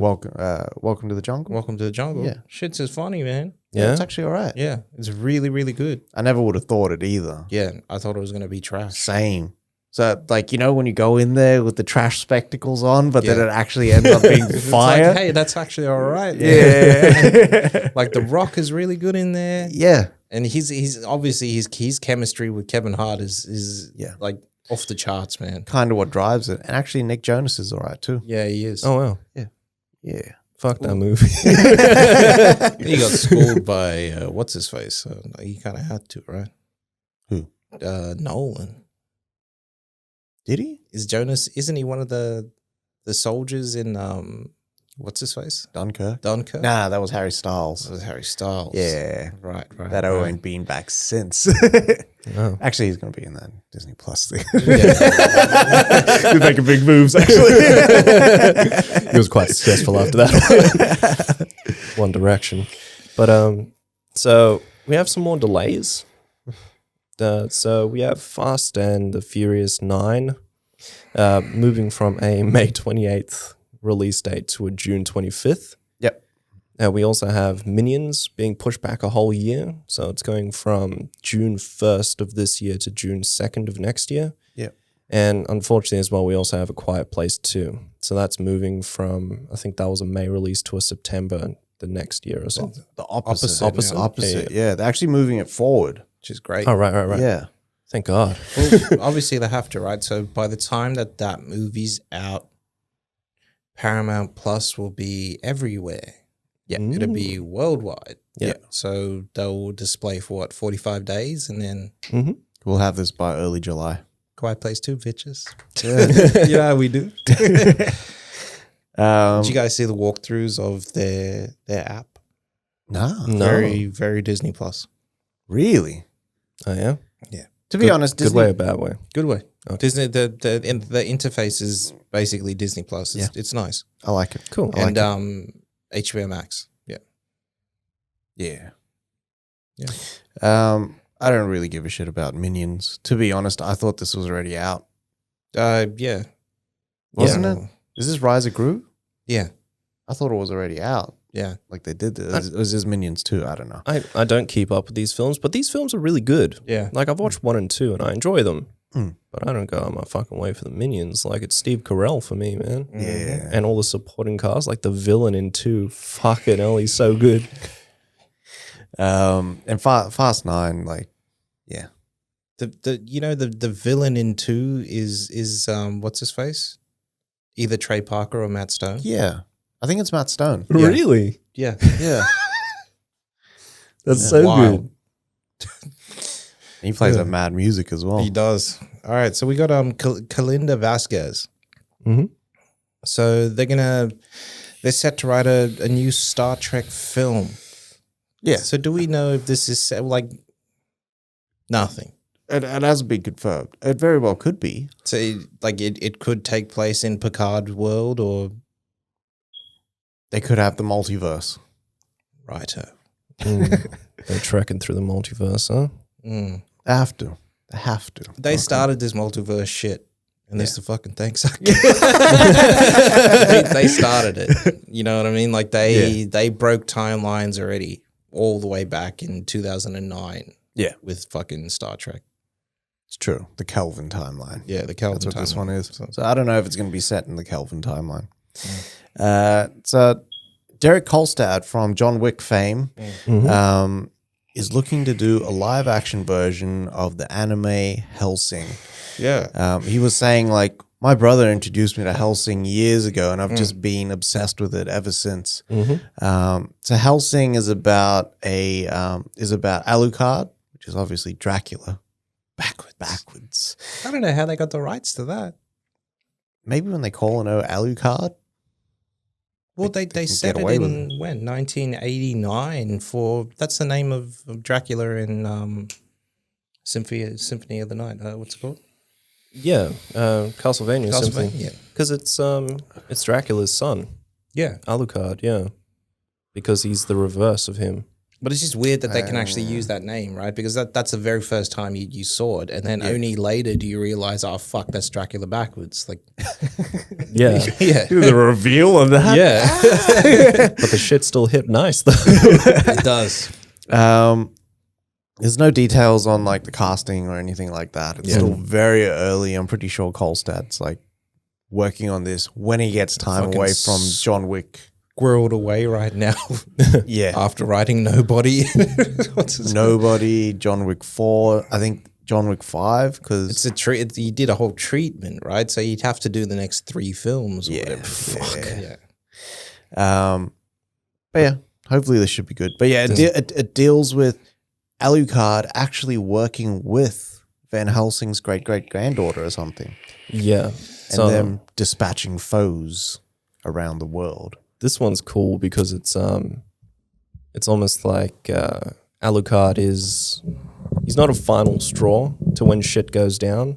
Welcome to the Jungle. Welcome to the Jungle. Yeah. Shit's is funny, man. Yeah. It's actually all right. Yeah. It's really, really good. I never would have thought it either. Yeah. I thought it was going to be trash. Same. So, like, when you go in there with the trash spectacles on, but then it actually ends up being fire. Like, hey, that's actually all right. Yeah. Like, The Rock is really good in there. Yeah. And he's obviously his chemistry with Kevin Hart is like off the charts, man. Kind of what drives it. And actually, Nick Jonas is all right, too. Yeah, he is. Oh, wow. Yeah. Fuck that movie. He got schooled by, what's his face? He kind of had to, right? Who? Nolan. Did he? Isn't he one of the soldiers in, what's his face? Dunkirk? Dunkirk? That was Harry Styles. That was Harry Styles. Yeah. Right. That ain't been back since. Oh. Actually, he's going to be in that Disney Plus thing. Yeah. He's making big moves, actually. He was quite successful after that. One Direction. But so we have some more delays. So we have Fast and the Furious 9 moving from a May 28th release date to a June 25th. Yep. We also have Minions being pushed back a whole year. So it's going from June 1st of this year to June 2nd of next year. Yeah. And unfortunately as well, we also have A Quiet Place 2. So that's moving from, I think that was a May release to a September the next year or something. The opposite. Opposite. Yeah. They're actually moving it forward. which is great. Oh, right. Yeah. Thank God. Well, obviously they have to, right? So by the time that movie's out, Paramount Plus will be everywhere. Yeah. It'll be worldwide. Yeah. So they'll display for 45 days and then We'll have this by early July. Quiet Place 2, bitches. Yeah. You know how we do. Did Um, you guys see the walkthroughs of their app? no. No. Very, very Disney Plus. Really? Oh, yeah? To be honest, Good Disney, way or bad way? Good way. Okay. Disney, the interface is basically Disney Plus. It's nice. I like it. Cool. I like And HBOMax. Yeah. Yeah. Yeah. I don't really give a shit about Minions. To be honest, I thought this was already out. Yeah. Wasn't Yeah. it? Is this Rise of Gru? Yeah. I thought it was already out. Yeah. Like they did this. It was just Minions too. I don't know. I don't keep up with these films, but these films are really good. Yeah. Like I've watched 1 and 2 and I enjoy them. Mm. But I don't go on my fucking way for the Minions. Like it's Steve Carell for me, man. Yeah. And all the supporting cast, like the villain in 2, fucking hell, he's so good. And Fast 9, like, yeah. The villain in 2 is what's his face? Either Trey Parker or Matt Stone. Yeah. I think it's Matt Stone. Yeah. Really? Yeah. Yeah. That's so Wild. good. He plays that mad music as well. He does. All right, so we got Kalinda Vasquez. Mhm. So they're set to write a new Star Trek film. Yeah. So do we know if this is set, like nothing? It hasn't been confirmed. It very well could be. So it could take place in Picard's world or They could have the multiverse. righto. They're trekking through the multiverse, huh? Mm. They have to. They have to. They started this multiverse shit. And this is the fucking thanks. They started it. You know what I mean? Like they broke timelines already all the way back in 2009. Yeah. With fucking Star Trek. It's true. The Kelvin timeline. Yeah, the Kelvin That's what this timeline. one is. So- So I don't know if it's going to be set in the Kelvin timeline. So Derek Kolstad from John Wick fame is looking to do a live action version of the anime Hellsing. Yeah. He was saying like, my brother introduced me to Hellsing years ago and I've just been obsessed with it ever since. So Hellsing is about Alucard, which is obviously Dracula. Backwards. I don't know how they got the rights to that. Maybe when they call an Alucard. Well, they can said get it away with in, 1989 for, that's the name of Dracula in Symphony of the Night. What's it called? Yeah, Castlevania Symphony. Yeah. Because it's Dracula's son, Yeah. Alucard, yeah. Because he's the reverse of him. But it's just weird that they can actually use that name, right? Because that's the very first time you saw it. And then only later do you realize, oh, fuck, that's Dracula backwards. Like, Yeah. yeah. The reveal of that. Yeah. But the shit still hit nice, though. It does. There's no details on like the casting or anything like that. It's still very early. I'm pretty sure Kolstad's like working on this when he gets time Fucking away from John Wick. Squirreled away right now. Yeah. After writing Nobody. What's his name? Nobody, John Wick 4, I think John Wick 5, because It's a treat. He did a whole treatment, right? So you'd have to do the next 3 films. Or whatever. fuck. Yeah. But yeah, hopefully this should be good. But yeah, it deals with Alucard actually working with Van Helsing's great-great-granddaughter or something. Yeah. And So them dispatching foes around the world. this one's cool because it's almost like Alucard he's not a final straw to when shit goes down,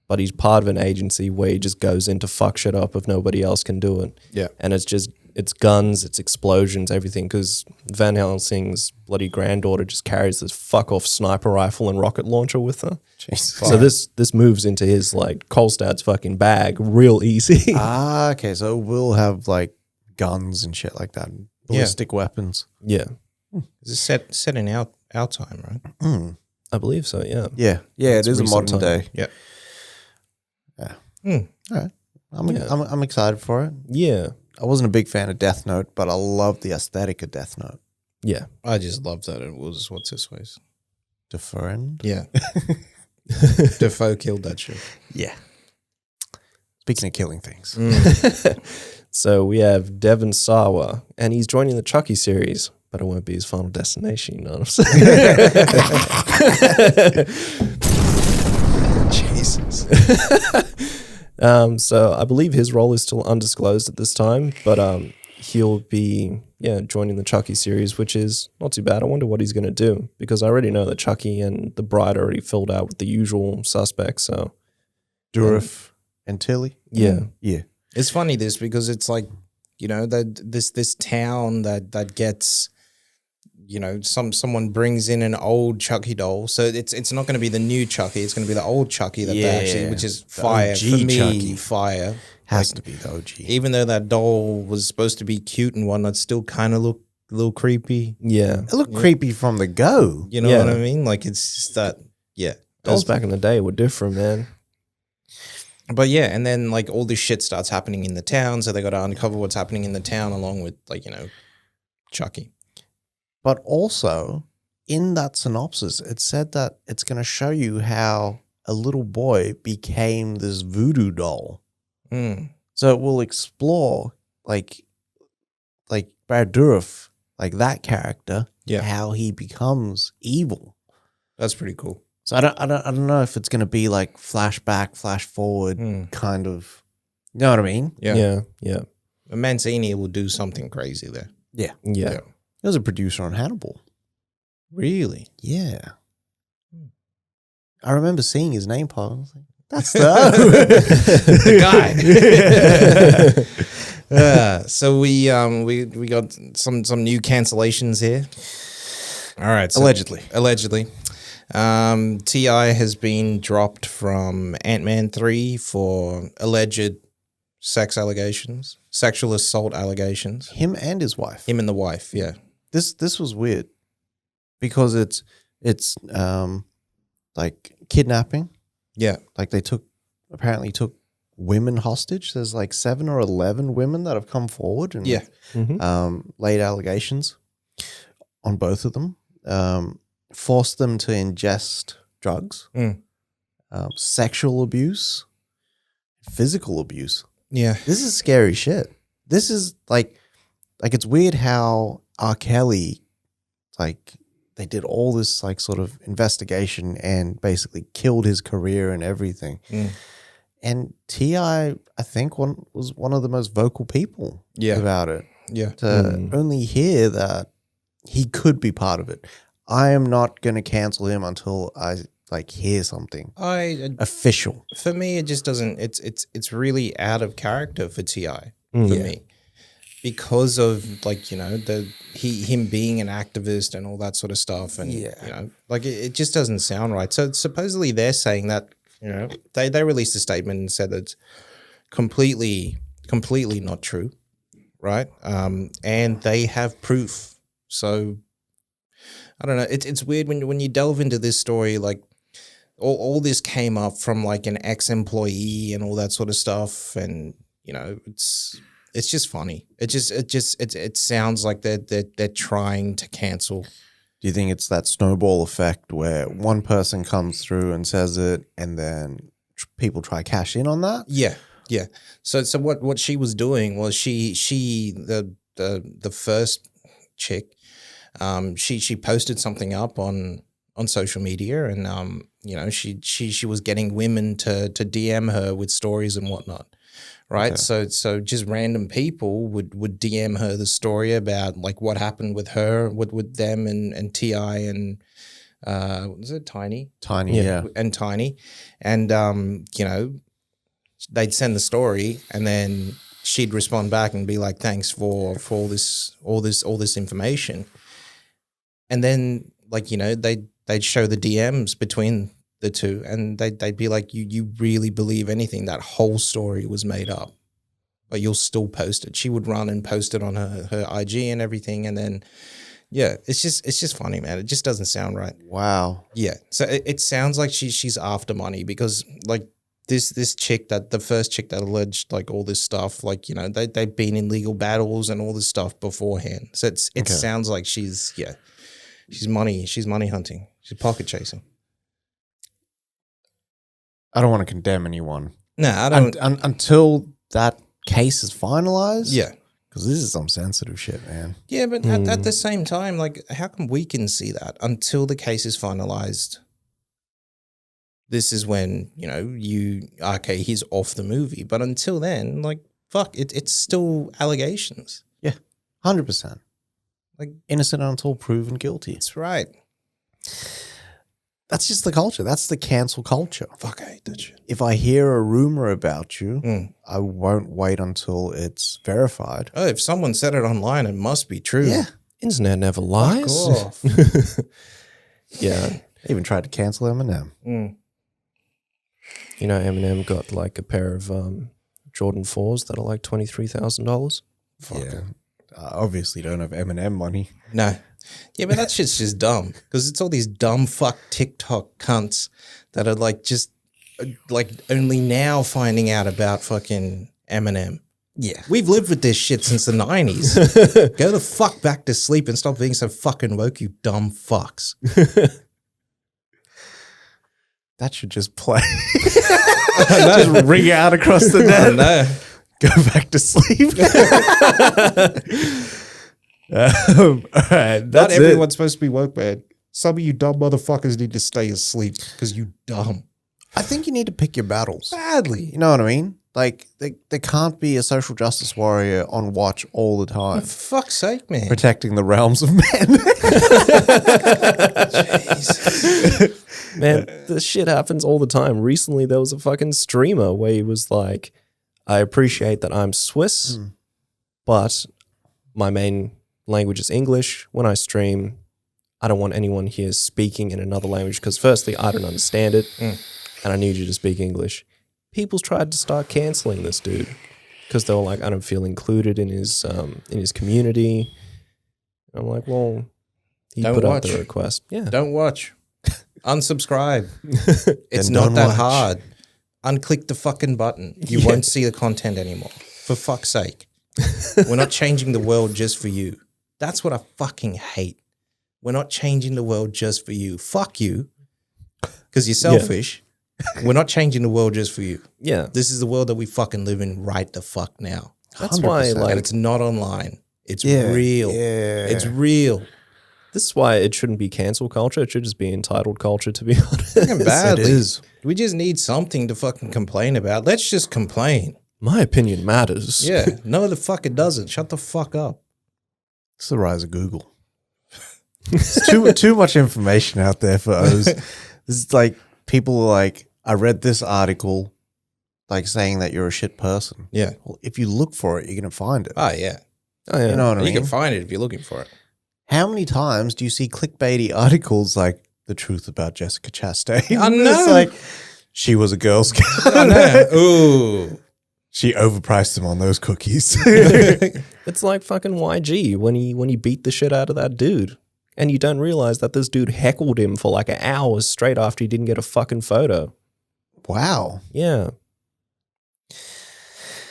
but he's part of an agency where he just goes in to fuck shit up if nobody else can do it. Yeah. And it's guns, it's explosions, everything, because Van Helsing's bloody granddaughter just carries this fuck off sniper rifle and rocket launcher with her. Jeez. So this moves into his like Kolstad's fucking bag real easy. Okay, so it will have like guns and shit like that. ballistic weapons. Yeah, Is it set in our time, right? Mm. I believe so. Yeah. Yeah, It's it is a recent modern time. day. Yeah. Yeah. Mm. All right. I'm, Yeah. I'm excited for it. Yeah. I wasn't a big fan of Death Note, but I love the aesthetic of Death Note. Yeah. I just love that it was what's his face. Different. Yeah. Defoe killed that shit. Yeah. Speaking of killing things. So we have Devon Sawa, and he's joining the Chucky series, but it won't be his final destination. You know what I'm saying? Jesus. So I believe his role is still undisclosed at this time, but he'll be joining the Chucky series, which is not too bad. I wonder what he's going to do, because I already know that Chucky and the Bride are already filled out with the usual suspects. So Durif and Tilly. yeah. It's funny this because it's like, you know, that this town that gets, you know, someone brings in an old Chucky doll. So it's not going to be the new Chucky. It's going to be the old Chucky that they actually, which is fire. OG For me, Chucky. fire. Has to be the OG. Even though that doll was supposed to be cute and whatnot, still kind of look a little creepy. Yeah. It looked creepy from the go. You know Yeah. what I mean? Like it's just that, yeah. Dolls back in the day were different, man. But yeah, and then like all this shit starts happening in the town, so they got to uncover what's happening in the town along with like, you know, Chucky. But also, in that synopsis, it said that it's going to show you how a little boy became this voodoo doll. Mm. So it will explore like Brad Dourif, like that character, how he becomes evil. That's pretty cool. So I don't know if it's going to be like flashback, flash forward kind of, you know what I mean? Yeah. Mancini will do something crazy there. Yeah. Yeah. He was a producer on Hannibal. Really? Yeah. I remember seeing his name pop. I was like, that's the guy. So we got some new cancellations here. All right. So Allegedly. T.I. has been dropped from Ant-Man 3 for alleged sexual assault allegations. Him and his wife. Him and the wife, yeah. This was weird because it's like kidnapping. Yeah. Like they apparently took women hostage. There's like 7 or 11 women that have come forward and laid allegations on both of them. Forced them to ingest drugs, sexual abuse, physical abuse. Yeah. This is scary shit. This is like it's weird how R. Kelly, like they did all this like sort of investigation and basically killed his career and everything. And T.I., I think was one of the most vocal people about it. Yeah. To only hear that he could be part of it. I am not going to cancel him until I like hear something official. For me, it just doesn't. It's really out of character for T.I. for me, because of like, you know, him being an activist and all that sort of stuff, and you know, like it just doesn't sound right. So supposedly they're saying that, you know, they released a statement and said that it's completely not true, right? And they have proof. So I don't know. It's weird when you delve into this story. Like all this came up from like an ex-employee and all that sort of stuff, and you know, it's just funny. It sounds like they're trying to cancel. Do you think it's that snowball effect where one person comes through and says it, and then people try cash in on that? Yeah. So what she was doing was the first chick. She posted something up on social media, and you know, she was getting women to DM her with stories and whatnot, right? Okay. So just random people would DM her the story about like what happened with her, with them and T.I. and what was it, Tiny, and Tiny, and you know, they'd send the story, and then she'd respond back and be like, "Thanks for all this information." And then, like, you know, they'd show the DMs between the two, and they'd be like, you really believe anything? That whole story was made up but you'll still post it. She would run and post it on her IG and everything, and then it's just funny, man. It just doesn't sound right. Wow. Yeah, so it sounds like she's after money because like this chick the first chick that alleged like all this stuff, like they've been in legal battles and all this stuff beforehand. So it sounds like she's money hunting. She's pocket chasing. I don't want to condemn anyone. No, I don't. Until that case is finalized. Yeah. Because this is some sensitive shit, man. Yeah, but at the same time, like, how come we can see that until the case is finalized? This is when, he's off the movie. But until then, like, fuck, it's still allegations. Yeah, 100%. Like, innocent until proven guilty. That's right. That's just the culture. That's the cancel culture. Fuck, I hate that shit. If I hear a rumor about you, I won't wait until it's verified. Oh, if someone said it online, it must be true. Yeah. Internet never lies. Fuck off. Yeah. They even tried to cancel Eminem. Eminem got like a pair of Jordan 4s that are like $23,000. Yeah. I obviously don't have Eminem money. No. Yeah, but that shit's just dumb because it's all these dumb fuck TikTok cunts that are like just like only now finding out about fucking Eminem. Yeah. We've lived with this shit since the 90s. Go the fuck back to sleep and stop being so fucking woke, you dumb fucks. That should just play. Just ring out across the net. No. Go back to sleep. All right, Not everyone's supposed to be woke, man. Some of you dumb motherfuckers need to stay asleep because you dumb. I think you need to pick your battles. Badly. You know what I mean? Like, there can't be a social justice warrior on watch all the time. For fuck's sake, man. Protecting the realms of men. Jesus. Man, this shit happens all the time. Recently, there was a fucking streamer where he was like, I appreciate that I'm Swiss, but my main language is English. When I stream, I don't want anyone here speaking in another language because firstly, I don't understand it and I need you to speak English. People tried to start canceling this dude because they were like, I don't feel included in his community. I'm like, well, he Don't put watch. out the request. Yeah. Don't watch. Unsubscribe. It's Then not don't that watch. hard. Unclick the fucking button. You won't see the content anymore. For fuck's sake. We're not changing the world just for you. That's what I fucking hate. We're not changing the world just for you. Fuck you. Because you're selfish. We're not changing the world just for you. Yeah. This is the world that we fucking live in right the fuck now. That's why, 100%. like, And it's not online. It's real. Yeah. It's real. this is why it shouldn't be cancel culture. It should just be entitled culture, to be honest. Fucking badly. It is. We just need something to fucking complain about. Let's just complain. My opinion matters. Yeah. No, the fuck it doesn't. Shut the fuck up. It's the rise of Google. It's too much information out there for us. This is like people are like, I read this article like saying that you're a shit person. Yeah. Well, if you look for it, you're going to find it. Oh, yeah. Oh, yeah. You know what I You mean? can find it if you're looking for it. How many times do you see clickbaity articles like the truth about Jessica Chastain? I know. It's like, she was a Girl Scout. I know. Ooh. She overpriced them on those cookies. It's like fucking YG when he beat the shit out of that dude. And you don't realize that this dude heckled him for like an hour straight after he didn't get a fucking photo. Wow. Yeah.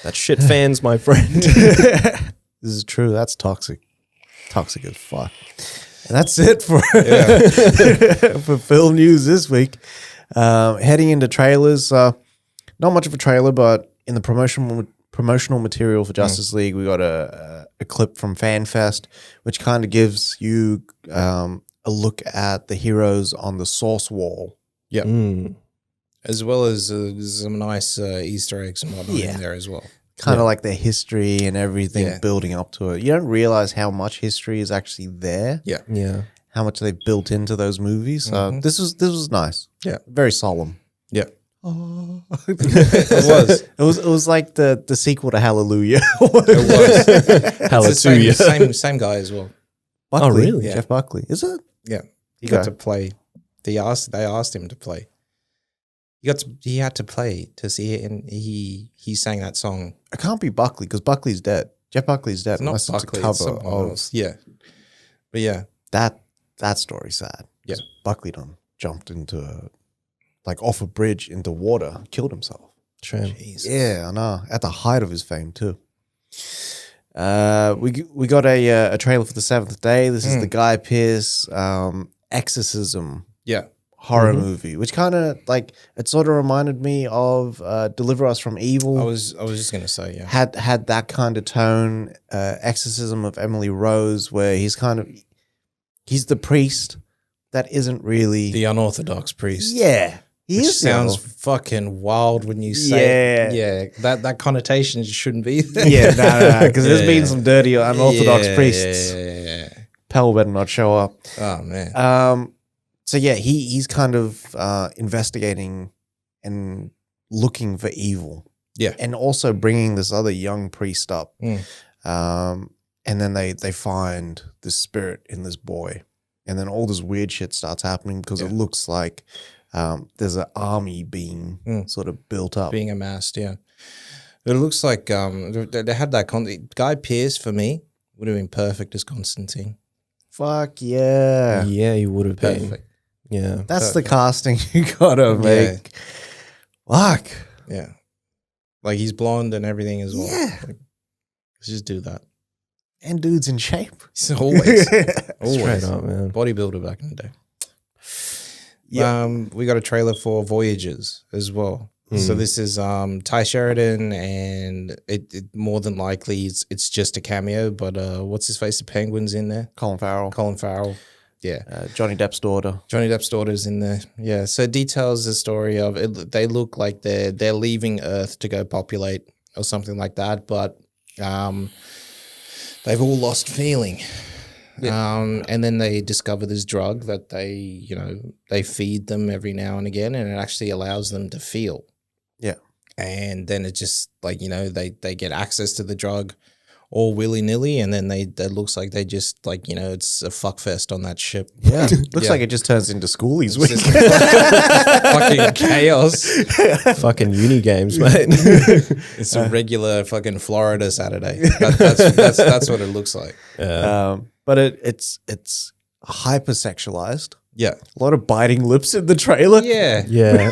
That's shit fans, my friend. This is true. That's toxic. Toxic as fuck. And that's it for for film news this week. Heading into trailers, not much of a trailer, but in the promotional material for Justice League, we got a clip from FanFest, which kind of gives you a look at the heroes on the source wall. Yep. Mm. As well as some nice Easter eggs and whatnot in there as well. Kind of like their history and everything Yeah. building up to it. You don't realize how much history is actually there. Yeah. Yeah. How much they've built into those movies. This was nice. Yeah. Very solemn. Yeah. It was like the sequel to Hallelujah. It was. Hallelujah. Same guy as well. Buckley, Oh, really? Jeff Buckley. Is it? Yeah. He Okay. got to play. They asked him to play. he had to play to see it, and he sang that song. It can't be Buckley because Buckley's dead. Jeff Buckley's dead. It's not unless Buckley, it's a it's cover someone of else. Yeah, but yeah, that story's sad. Yeah. Buckley done jumped into off a bridge into water, killed himself. Shame. Jesus. Yeah, I know. At the height of his fame too. We got a trailer for The Seventh Day. This is the Guy Pearce exorcism yeah, horror movie, which kind of it sort of reminded me of Deliver Us from Evil. I was just gonna say, yeah, Had that kind of tone. Exorcism of Emily Rose, where he's the priest that isn't really the unorthodox priest. Yeah, he Which is sounds fucking wild when you say it. Yeah, that connotation shouldn't be there. Yeah, no, because there's been some dirty unorthodox priests. Yeah. Pell better not show up. Oh man. So yeah, he's kind of investigating and looking for evil. Yeah. And also bringing this other young priest up. And then they find this spirit in this boy. And then all this weird shit starts happening because it looks like there's an army being sort of built up. Being amassed, yeah. It looks like they had that Guy Pearce for me would have been perfect as Constantine. Fuck yeah. Yeah, you would have been. Perfect. Yeah. That's the casting you gotta make. Fuck. Yeah. Like he's blonde and everything as well. Yeah. Let's just do that. And dude's in shape. It's always. Straight up, man. Bodybuilder back in the day. Yeah. We got a trailer for Voyages as well. So this is Ty Sheridan, and it more than likely it's just a cameo. But what's his face? The Penguin's in there. Colin Farrell. Yeah. Johnny Depp's daughter. Johnny Depp's daughter's in there. Yeah. So it details the story of it. They look like they're leaving Earth to go populate or something like that, but they've all lost feeling. Yeah. And then they discover this drug that they feed them every now and again, and it actually allows them to feel. Yeah. And then it just they get access to the drug all willy-nilly, and then it looks like they just it's a fuck fest on that ship. Yeah. Looks like it just turns into schoolies week. Fucking chaos. Fucking uni games, mate. It's a regular fucking Florida Saturday. That's what it looks like. But it's hypersexualized. Yeah. A lot of biting lips in the trailer. Yeah. Yeah.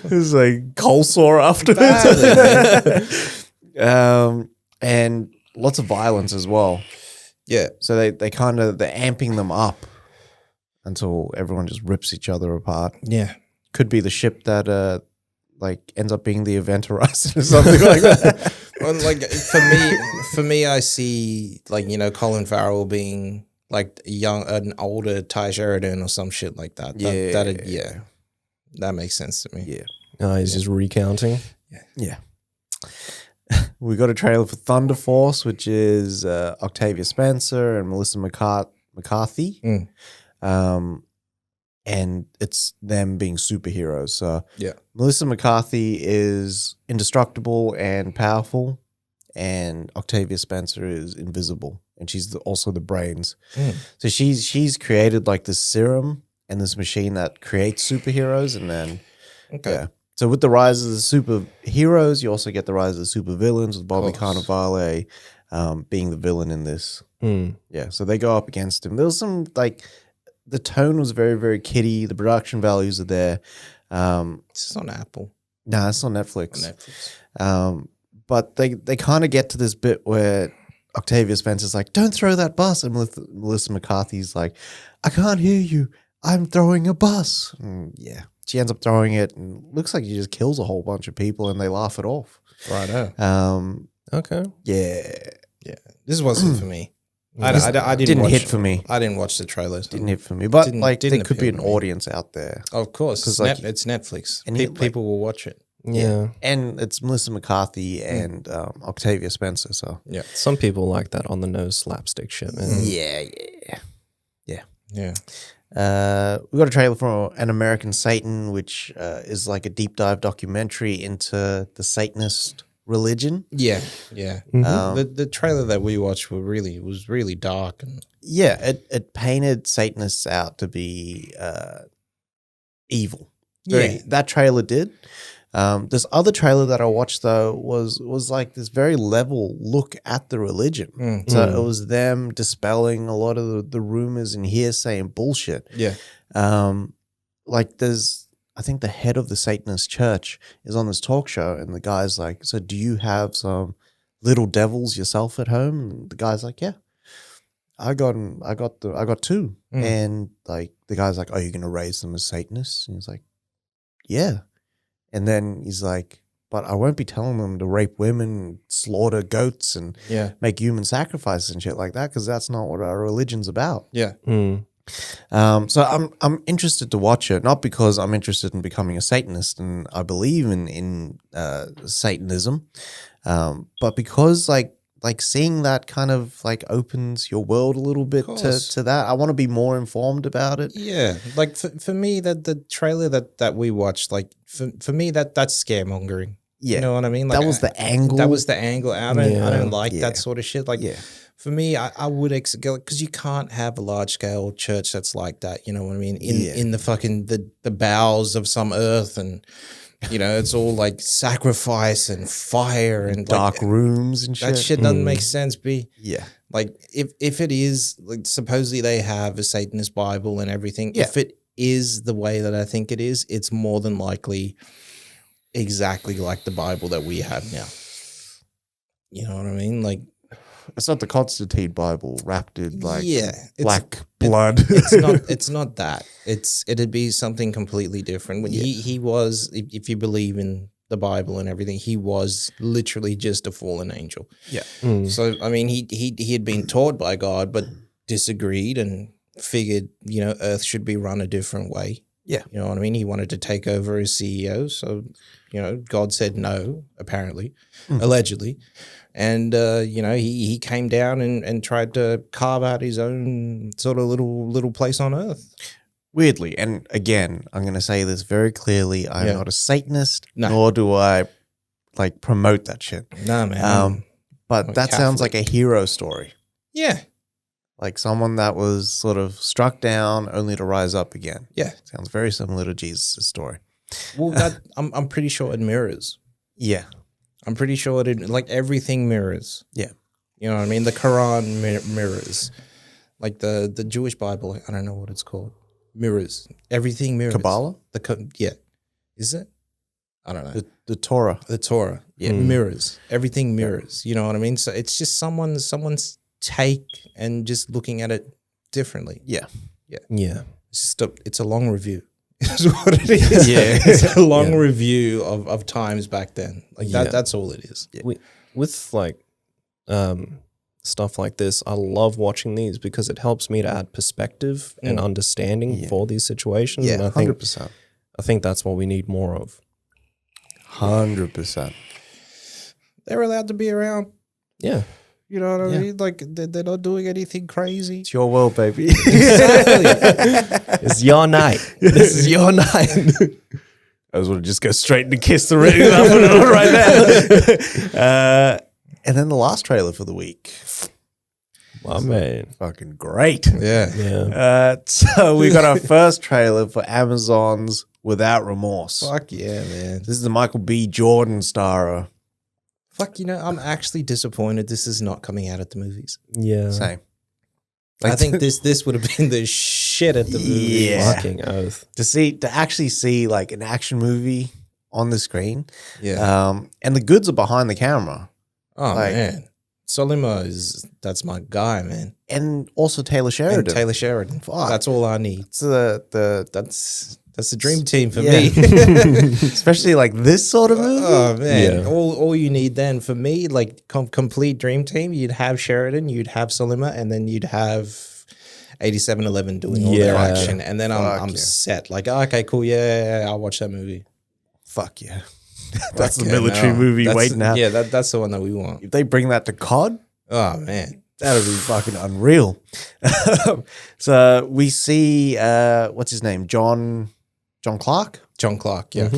It's like cold sore afterwards. And lots of violence as well. Yeah. So they're amping them up until everyone just rips each other apart. Yeah. Could be the ship that ends up being the Event Horizon or something like that. Well, for me, I see Colin Farrell being an older Ty Sheridan or some shit like that. That makes sense to me. Yeah. Oh, he's just recounting. Yeah. We got a trailer for Thunder Force, which is Octavia Spencer and Melissa McCarthy. And it's them being superheroes. So Melissa McCarthy is indestructible and powerful, and Octavia Spencer is invisible, and she's also the brains. So she's created this serum and this machine that creates superheroes, and then So with the rise of the superheroes, you also get the rise of the supervillains with Bobby Cannavale being the villain in this. Yeah, so they go up against him. There was some the tone was very, very kiddie. The production values are there. It's on Apple. No, it's on Netflix. But they kind of get to this bit where Octavia Spencer's like, "Don't throw that bus," and Melissa McCarthy's like, "I can't hear you. I'm throwing a bus." And she ends up throwing it, and looks like she just kills a whole bunch of people, and they laugh it off. Righto. Okay. Yeah. This wasn't for me. I didn't hit for me. I didn't watch the trailers. Didn't hit for me, but Didn't there could be an appeal to me. audience out there. Of course, 'Cause, it's Netflix, and people will watch it. Yeah. And it's Melissa McCarthy and Octavia Spencer. So Some people like that on the nose slapstick shit, man. yeah. Yeah. We got a trailer for An American Satan, which is a deep dive documentary into the Satanist religion. Yeah. Mm-hmm. The trailer that we watched was really dark, and Yeah, it painted Satanists out to be evil. That trailer did. This other trailer that I watched though was like this very level look at the religion. So it was them dispelling a lot of the rumors and hearsay and bullshit. Yeah. Like I think the head of the Satanist church is on this talk show, and the guy's like, "So do you have some little devils yourself at home?" And the guy's like, "Yeah, I got two." And like the guy's like, "Are you going to raise them as Satanists?" And he's like, "Yeah." And then he's like, "But I won't be telling them to rape women, slaughter goats, and make human sacrifices and shit like that, because that's not what our religion's about." Yeah. So I'm interested to watch it, not because I'm interested in becoming a Satanist and I believe in Satanism, but because like seeing that kind of like opens your world a little bit to that. I want to be more informed about it. Yeah, like for me, that the trailer that we watched, like for me that's scaremongering. Yeah, you know what I mean. Like that was the angle. That was the angle. I don't like that sort of shit. Like, yeah. For me, I would because you can't have a large scale church that's like that. You know what I mean? In the fucking the bowels of some earth, and you know it's all like sacrifice and fire and dark like, rooms and shit. That shit doesn't make sense. Yeah. Like if it is like supposedly they have a Satanist Bible and everything. Yeah. If it is the way that I think it is, it's more than likely exactly like the Bible that we have now. You know what I mean? Like. It's not the Constantine Bible wrapped in like black blood. It's not that. It'd be something completely different. When he was, if you believe in the Bible and everything, he was literally just a fallen angel. Yeah. So I mean, he had been taught by God, but disagreed and figured Earth should be run a different way. Yeah. You know what I mean? He wanted to take over as CEO. So God said no, apparently, allegedly. And, he came down and tried to carve out his own sort of little place on Earth. Weirdly. And again, I'm going to say this very clearly. I'm not a Satanist, nor do I like promote that shit. No, man. But that sounds like a hero story. Yeah. Like someone that was sort of struck down only to rise up again. Yeah. Sounds very similar to Jesus' story. Well, I'm pretty sure it mirrors. Yeah. I'm pretty sure like everything mirrors. Yeah. You know what I mean? The Quran mirrors. Like the Jewish Bible, I don't know what it's called. Mirrors. Everything mirrors. Kabbalah? Yeah. Is it? I don't know. The Torah. The Torah. Yeah. Mirrors. Everything mirrors. You know what I mean? So it's just someone's take and just looking at it differently. Yeah. Yeah. Yeah. It's a long review. Is what it is. Yeah. It's a long review of times back then. Like that's all it is. Yeah. With like stuff like this, I love watching these because it helps me to add perspective and understanding for these situations. Yeah, and I 100%. I think that's what we need more of. 100%. They're allowed to be around. Yeah. You know what I mean? Like they're not doing anything crazy. It's your world, baby. It's your night. This is your night. I just want to just go straight into Kiss the Ring. I put it on right now. And then the last trailer for the week. My man. Fucking great. Yeah. Yeah. So we got our first trailer for Amazon's Without Remorse. Fuck yeah, man. This is the Michael B. Jordan starrer. Fuck, I'm actually disappointed this is not coming out at the movies. Yeah. Same. I think this would have been the shit at the movies. Yeah. Fucking oath. To actually see like an action movie on the screen. Yeah. And the goods are behind the camera. Oh, like, man. Solima that's my guy, man. And also Taylor Sheridan. And Taylor Sheridan. Fuck. That's all I need. It's That's the dream team for me. Especially like this sort of movie. Oh man, Yeah. all you need then for me, like complete dream team. You'd have Sheridan, you'd have Solima, and then you'd have 8711 doing all their action, and then I'm set. Like, okay, cool, yeah, I'll watch that movie. Fuck yeah. That's the Okay, military no, movie that's- waiting out. Yeah, that's the one that we want. If they bring that to COD, Oh man, that'd be fucking unreal. So we see what's his name? John Clark. John Clark. Yeah,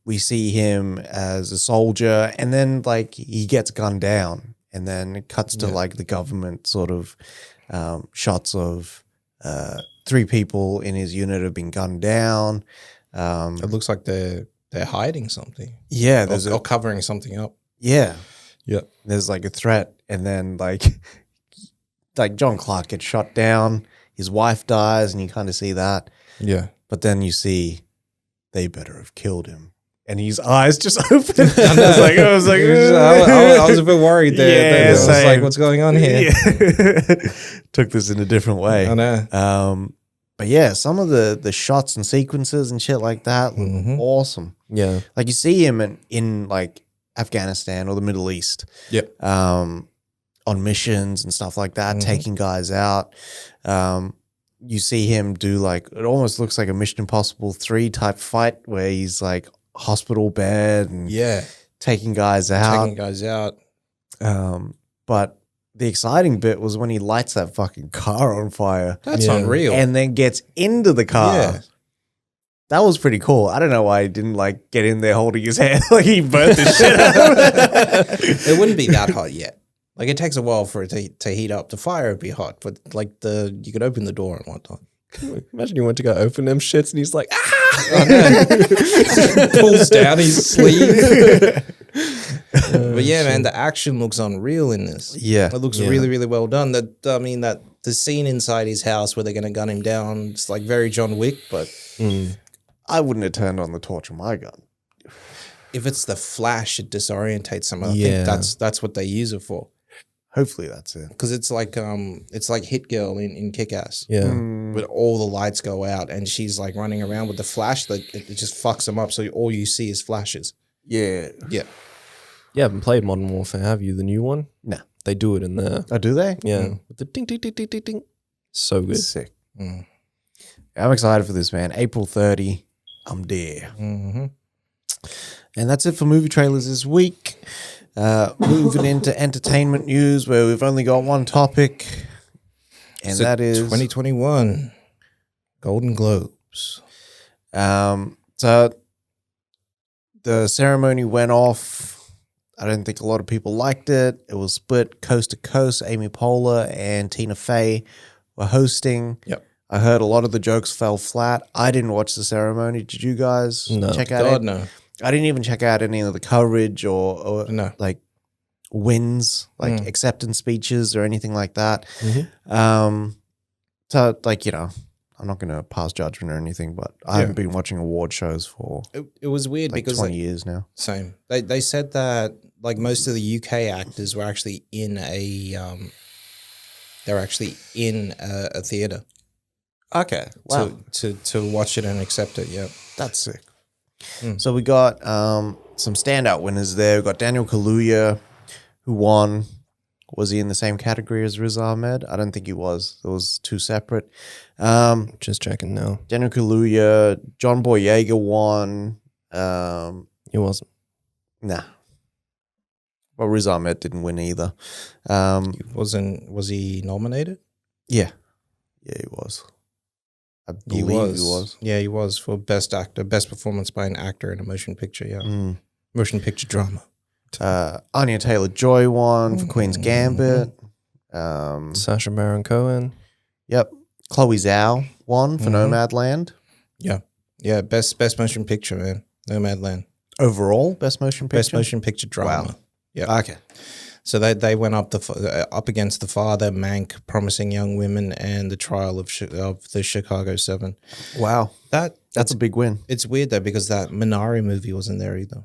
We see him as a soldier, and then like he gets gunned down, and then it cuts to like the government sort of shots of 3 people in his unit have been gunned down. It looks like they're hiding something. Yeah, Or covering something up. Yeah. Yeah. There's like a threat, and then like John Clark gets shot down, his wife dies, and you kind of see that. Yeah. But then you see they better have killed him. And his eyes just open. I was like, I was a bit worried there. Yeah, I was same. like, what's going on here? Yeah. Took this in a different way. I know. But yeah, some of the shots and sequences and shit like that look awesome. Yeah. Like you see him in like Afghanistan or the Middle East. Yeah. On missions and stuff like that, taking guys out. You see him do like, it almost looks like a Mission Impossible 3 type fight where he's like hospital bed and taking guys out. But the exciting bit was when he lights that fucking car on fire. That's unreal. And then gets into the car. Yeah. That was pretty cool. I don't know why he didn't like get in there holding his hand like he burnt the shit out. It wouldn't be that hot yet. Like it takes a while for it to heat up. The fire would be hot, but like you could open the door and whatnot. Imagine you went to go open them shits and he's like, pulls down his sleeve. But yeah, man, the action looks unreal in this. Yeah. It looks really, really well done. That the scene inside his house where they're going to gun him down, it's like very John Wick, but I wouldn't have turned on the torch on my gun. if it's the flash, it disorientates someone. I think that's what they use it for. Hopefully that's it. Because it's like Hit Girl in Kick-Ass. Yeah. But all the lights go out and she's like running around with the flash. Like it just fucks them up. So all you see is flashes. Yeah. Yeah. You haven't played Modern Warfare, have you? The new one? No. They do it in there. Oh, do they? Yeah. With the ding, ding, ding, ding, ding, ding. So good. Sick. I'm excited for this, man. April 30, I'm there. Mm-hmm. And that's it for movie trailers this week. Moving into entertainment news where we've only got one topic, and So that is 2021 Golden Globes. So the ceremony went off. I don't think a lot of people liked it. It was split coast to coast. Amy Poehler and Tina Fey were hosting. Yep. I heard a lot of the jokes fell flat. I didn't watch the ceremony. Did you guys check out it? No. I didn't even check out any of the coverage or No. like wins, like acceptance speeches or anything like that. So like, you know, I'm not going to pass judgment or anything, but I haven't been watching award shows for It was weird like because 20 years now. Same. They said that like most of the UK actors were actually in a theater. Okay. Wow. To watch it and accept it. Yeah. That's sick. So we got some standout winners there. We got Daniel Kaluuya, who won. Was he in the same category as Riz Ahmed? I don't think he was. It was two separate. Just checking now. Daniel Kaluuya, John Boyega won. He wasn't. Nah. Well, Riz Ahmed didn't win either. Was he nominated? Yeah. Yeah, he was. I believe he was. Yeah, he was for best actor, best performance by an actor in a motion picture. Yeah, motion picture drama. Anya Taylor-Joy won for Queen's Gambit. Sacha Baron Cohen. Yep. Chloe Zhao won for Nomadland. Yeah, best motion picture, man. Nomadland. Overall, best motion picture. Best motion picture drama. Wow. Yeah. Okay. So they went up against The Father, Mank, Promising Young Women, and The Trial of the Chicago 7. Wow. That's a big win. It's weird though because that Minari movie wasn't there either.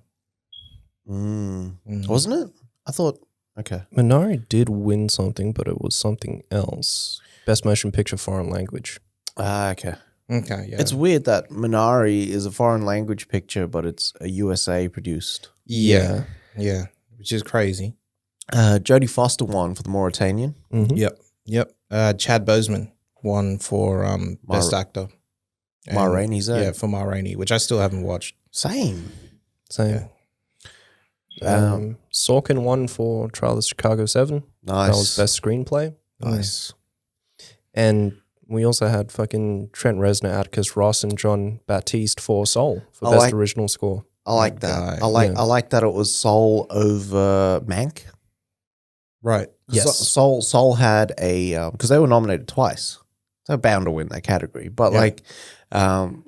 Wasn't it? I thought, okay. Minari did win something, but it was something else. Best motion picture foreign language. Okay. Okay, yeah. It's weird that Minari is a foreign language picture, but it's a USA produced. Yeah, which is crazy. Jodie Foster won for The Mauritanian. Yep. Chad Boseman won for best actor. Ma Rainey's there. Yeah, for Ma Rainey, which I still haven't watched. Same. Sorkin won for Trial of the Chicago 7. Nice. That was best screenplay. Nice. And we also had fucking Trent Reznor, Atticus Ross, and John Baptiste for Soul for best original score. I like that. I like that it was Soul over Mank. Right. Yes. Soul had a because they were nominated twice. They're bound to win that category. But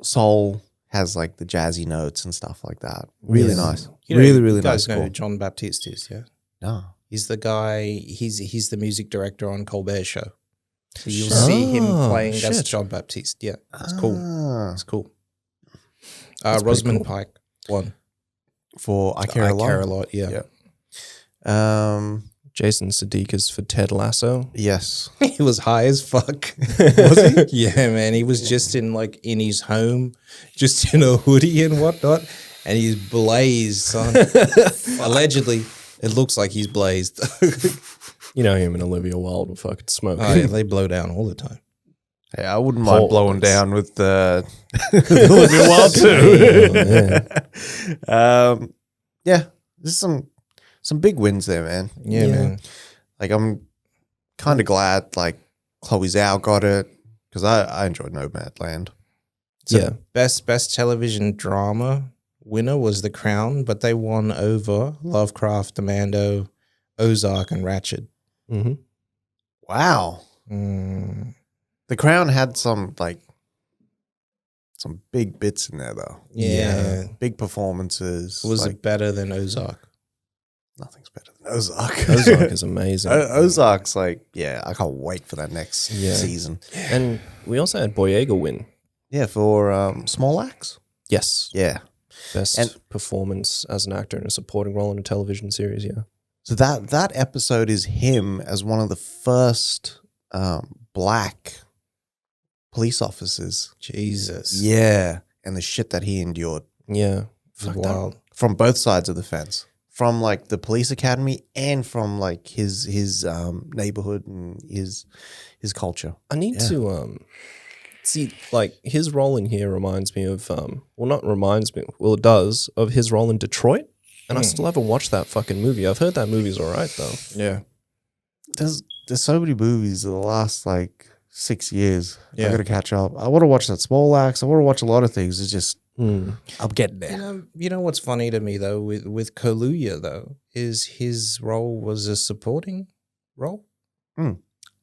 Soul has like the jazzy notes and stuff like that. Really nice. You Really guys nice. know who Score. John Baptiste is, yeah? No. He's the guy, he's the music director on Colbert Show. So you'll see him playing, that's shit. John Baptiste. Yeah, it's cool. Ah. It's cool. That's pretty Rosamund cool. Pike won. For I Care a Lot. I Care a Lot, yeah. Jason Sudeikis for Ted Lasso. Yes. He was high as fuck. Was he? Yeah, man. He was just in his home, just in a hoodie and whatnot, and he's blazed, son. Allegedly, it looks like he's blazed. You know him and Olivia Wilde will fucking smoke. Oh, yeah, they blow down all the time. Hey, I wouldn't mind blowing Pause. down with Olivia Wilde too. Oh, man. Yeah, there's some big wins there, man. Yeah, man. Like I'm kind of glad like Chloe Zhao got it because I enjoyed Nomadland. So Yeah. best television drama winner was The Crown, but they won over Lovecraft, Mando, Ozark, and Ratched. Mm-hmm. Wow, Mm, The Crown had some big bits in there though. yeah. Big performances. Was like, it better than Ozark? nothing's better than Ozark. Ozark is amazing. Ozark's like, yeah, I can't wait for that next Yeah. season. And we also had Boyega win. Yeah, for Small Axe. Yes. Yeah. Best And- performance as an actor in a supporting role in a television series, yeah. So that episode is him as one of the first black police officers. Jesus. Yeah, and the shit that he endured Yeah. It's Fuck that. wild. from both sides of the fence, from like the police academy and from like his neighborhood and his culture. I need Yeah. to see, like, his role in here reminds me of it does, of his role in Detroit. And I still haven't watched that fucking movie. I've heard that movie's all right, though. Yeah. There's so many movies in the last like 6 years. Yeah. I gotta catch up. I want to watch that Small Axe. I want to watch a lot of things. It's just Hmm. I'm getting there. You know what's funny to me though with Kaluuya though is his role was a supporting role.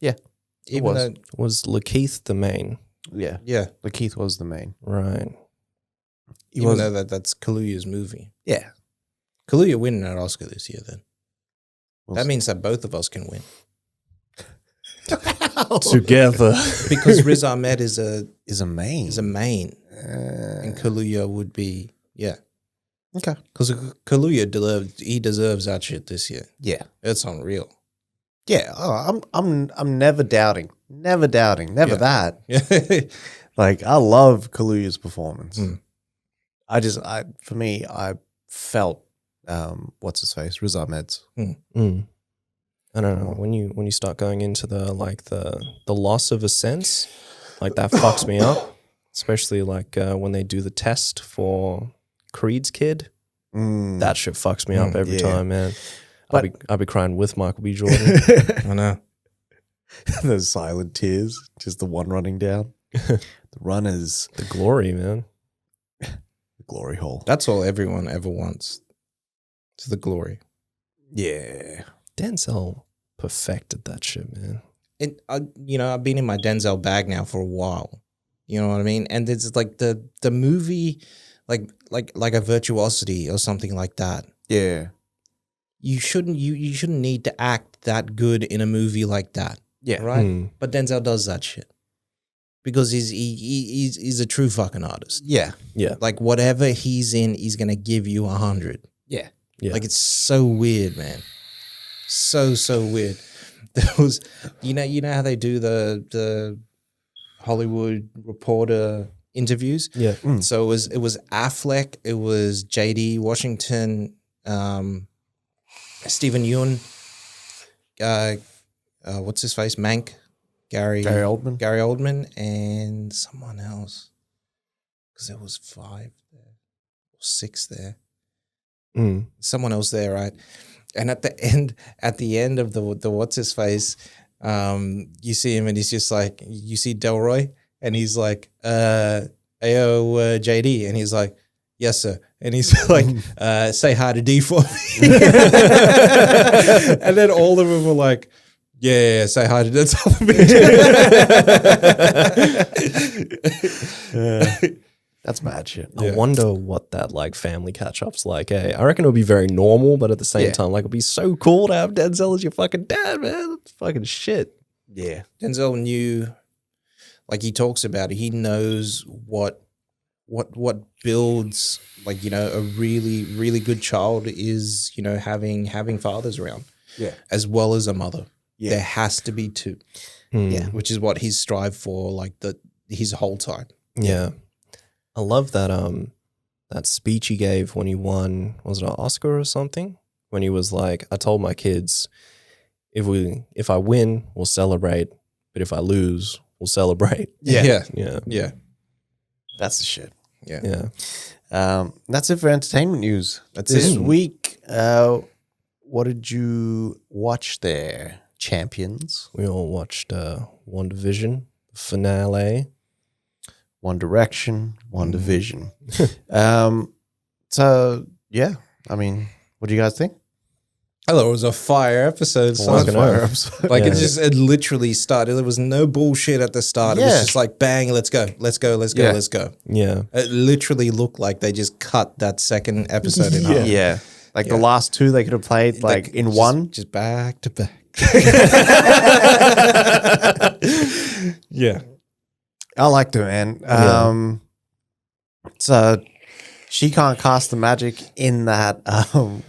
Yeah, Even was. though, Was Lakeith the main? Yeah, yeah, but Keith was the main. Right. He even was. though that's Kaluuya's movie. Yeah, Kaluuya winning an Oscar this year. Then We'll that see. means that both of us can win Together. because Riz Ahmed is a is a main. and Kaluuya would be Okay. because Kaluuya deserves that shit this year. Yeah. It's unreal. Yeah. Oh, I'm never doubting. Never Yeah. that. Yeah. Like I love Kaluuya's performance. Mm. I felt what's his face? Riz Ahmed's. Mm. I don't know. When you start going into the loss of a sense, like that fucks me up. Especially like when they do the test for Creed's kid. That shit fucks me up every yeah. time, man. But- I'll be crying with Michael B. Jordan. I know. Those silent tears, just the one running down. The runners, The glory, man. the glory hole. That's all everyone ever wants. It's the glory. Yeah. Denzel perfected that shit, man. And I've been in my Denzel bag now for a while. You know what I mean? And it's like the movie, like a Virtuosity or something like that. Yeah. You shouldn't need to act that good in a movie like that, Yeah. right? Hmm. But Denzel does that shit because he's a true fucking artist. Yeah. Yeah. Like whatever he's in, he's gonna give you 100. Yeah. Yeah. Like it's so weird, man. So weird. There was, you know how they do the Hollywood Reporter interviews. Yeah. So it was Affleck, it was JD Washington, Stephen Yeun, what's his face, Mank, Gary Oldman. Oldman, and someone else, because there was 5 there, or 6 there. Mm. Someone else there, right? And at the end of the what's his face, you see him and he's just like, you see Delroy and he's like, ayo, JD, and he's like, yes sir, and he's like, say hi to D for me. And then all of them were like, yeah, say hi to Denzel. That's mad shit. I wonder what that like family catch-up's like. I reckon it'll be very normal, but at the same time, like it'll be so cool to have Denzel as your fucking dad, man. It's fucking shit. Yeah. Denzel knew, like he talks about it, he knows what builds, like, you know, a really, really good child is, you know, having fathers around. Yeah. As well as a mother. Yeah. There has to be two. Yeah. Which is what he's strived for, like his whole time. Yeah. I love that that speech he gave when he won, was it an Oscar or something? When he was like, I told my kids, if I win, we'll celebrate, but if I lose, we'll celebrate. Yeah. That's the shit. Yeah. That's it for entertainment news. That's this it. week. What did you watch there, champions? We all watched WandaVision, the finale. One Direction, One Division. So yeah, I mean, what do you guys think? I thought it was a fire episode. It literally started. There was no bullshit at the start. It was just like bang, let's go. Yeah. It literally looked like they just cut that second episode in half. Yeah. Like the last two they could have played like in one. Just back to back. Yeah. I liked it, man. So she can't cast the magic in that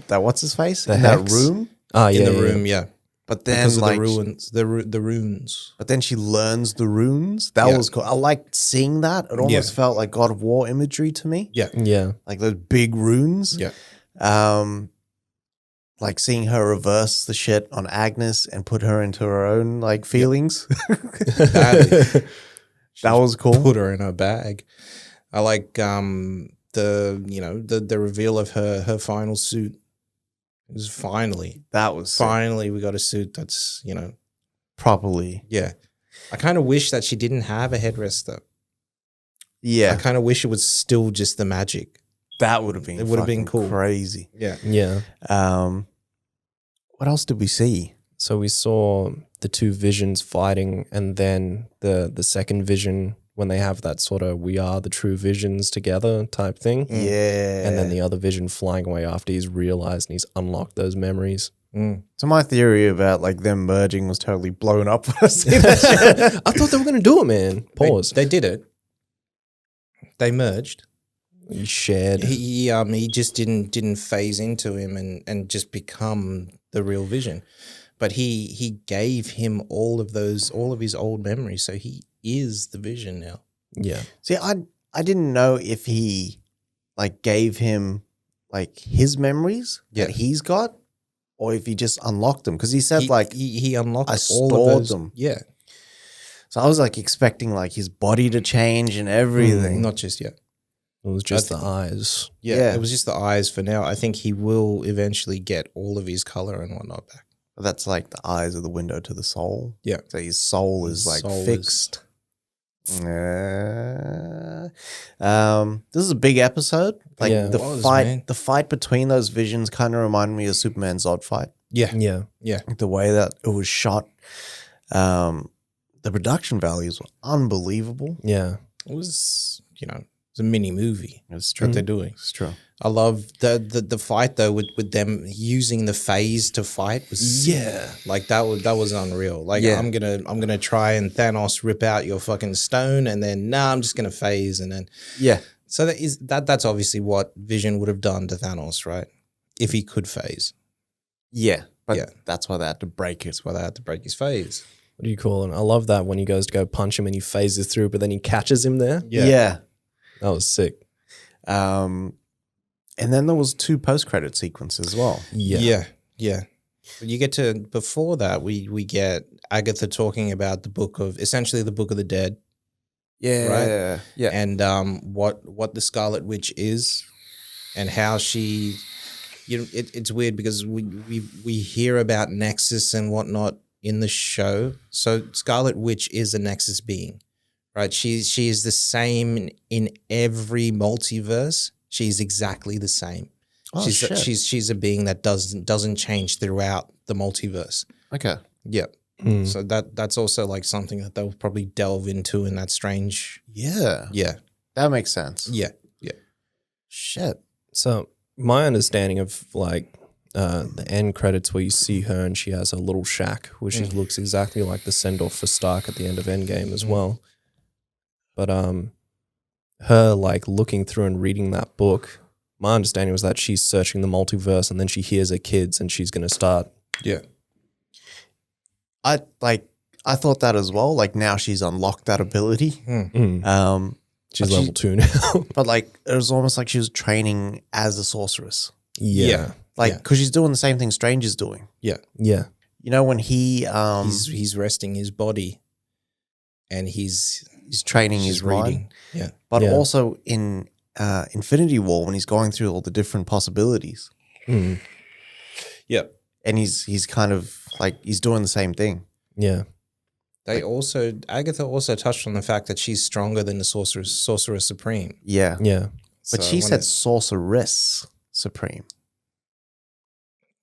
what's his face? In that room. Oh, yeah. In the room, yeah. But then Because of like the runes. but then she learns the runes. That was cool. I liked seeing that. It almost felt like God of War imagery to me. Yeah. Yeah. Like those big runes. Yeah. Like seeing her reverse the shit on Agnes and put her into her own like feelings. That was cool. Put her in her bag. I like the reveal of her final suit. It was finally we got a suit that's, you know, properly. Yeah. I kind of wish that she didn't have a headrest though. Yeah. I kind of wish it was still just the magic. That would have been cool. Crazy. Yeah. Yeah. What else did we see? So we saw the two visions fighting, and then the second vision when they have that sort of we are the true visions together type thing. Yeah. And then the other vision flying away after he's realized and he's unlocked those memories. So my theory about like them merging was totally blown up when I see that shit. I thought they were going to do it, man. Pause. They did it. They merged. He shared. He just didn't phase into him and just become the real vision. But he gave him all of his old memories, so he is the vision now. Yeah. See, I didn't know if he like gave him like his memories that he's got, or if he just unlocked them, because he said he unlocked I all stored of those, them. Yeah. So I was like expecting like his body to change and everything. Not just yet. It was just the eyes. Yeah, it was just the eyes for now. I think he will eventually get all of his color and whatnot back. That's like the eyes are the window to the soul. Yeah. So his soul is like fixed. This is a big episode. Like the fight between those visions kind of reminded me of Superman Zod fight. Yeah. Yeah. Yeah. The way that it was shot. The production values were unbelievable. Yeah. It was, it's a mini movie. It's true. What they're doing. It's true. I love the fight though with them using the phase to fight was like that was unreal. Like I'm gonna try and Thanos rip out your fucking stone and then I'm just gonna phase and then So that's obviously what Vision would have done to Thanos, right? If he could phase. Yeah, but that's why they had to break it. That's why they had to break his phase. What do you call it? I love that when he goes to go punch him and he phases through, but then he catches him there. Yeah. That was sick. And then there was 2 post-credit sequences as well. Yeah. But you get to, before that, we get Agatha talking about essentially the Book of the Dead. Yeah. Right? Yeah. And what the Scarlet Witch is and how she, it's weird because we hear about Nexus and whatnot in the show. So Scarlet Witch is a Nexus being, right? She is the same in every multiverse. She's exactly the same. Oh, shit. She's a being that doesn't change throughout the multiverse. Okay. Yeah. So that's also like something that they'll probably delve into in that strange. Yeah. Yeah. That makes sense. Yeah. Shit. So my understanding of like the end credits where you see her and she has a little shack, which looks exactly like the send-off for Stark at the end of Endgame as well. But her like looking through and reading that book, my understanding was that she's searching the multiverse and then she hears her kids and she's going to start. Yeah. I thought that as well. Like now she's unlocked that ability. She's But level 2 now. But like it was almost like she was training as a sorceress. Yeah. Like because she's doing the same thing Strange is doing. Yeah. Yeah. You know when he He's resting his body, and he's training his reading. mind. Yeah. But Yeah. also in Infinity War when he's going through all the different possibilities. Yeah. And he's kind of like he's doing the same thing. Yeah. Agatha also touched on the fact that she's stronger than the Sorcerer Supreme. Yeah. Yeah. But So she when said it- Sorceress Supreme.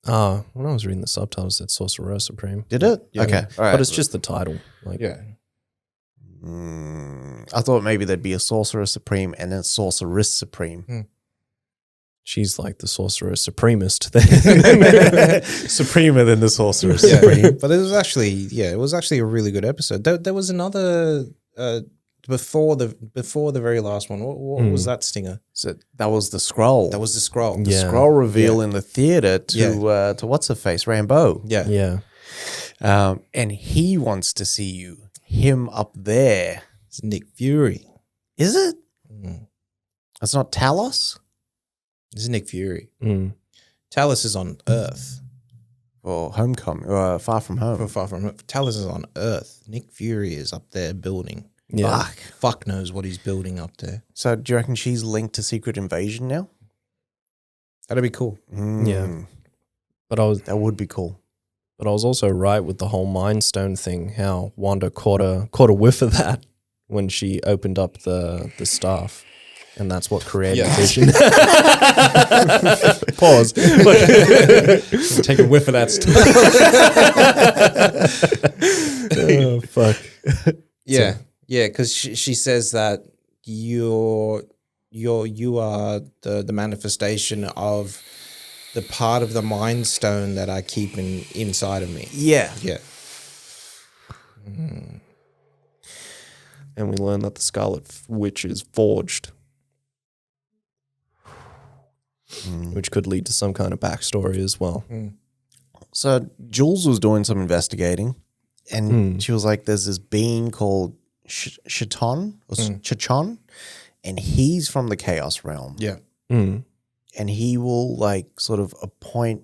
When I was reading the subtitles, it said Sorcerer Supreme. Did it? Yeah. Okay. All right. But it's just the title. Like, Yeah. I thought maybe there'd be a Sorcerer Supreme and then Sorceress Supreme. she's like the Sorcerer Supremist. Supremer than the Sorcerer Yeah. Supreme. But it was actually a really good episode. There was another before the very last one. What was that stinger? So that was the scroll. That was the scroll. the Yeah. scroll reveal in the theater to what's her face, Rambeau. Yeah. yeah. And he wants to see you. Him up there. It's Nick Fury. Is it? That's not Talos? This is Nick Fury. Mm. Talos is on Earth. Or Homecoming, or Far From Home. Far from Talos is on Earth. Nick Fury is up there building. Yeah. Fuck knows what he's building up there. So do you reckon she's linked to Secret Invasion now? That'd be cool. Yeah. But That would be cool. I was also right with the whole Mind Stone thing, how Wanda caught a whiff of that when she opened up the staff. And that's what created Vision. Pause. Take a whiff of that stuff. Oh, fuck. Yeah, because she says that you are the manifestation of the part of the Mind Stone that I keep inside of me. Yeah. Yeah, And we learn that the Scarlet Witch is forged. Which could lead to some kind of backstory as well. So Jules was doing some investigating, and she was like, "There's this being called Chiton or Chichon, and he's from the Chaos Realm, yeah, Mm. and he will like sort of appoint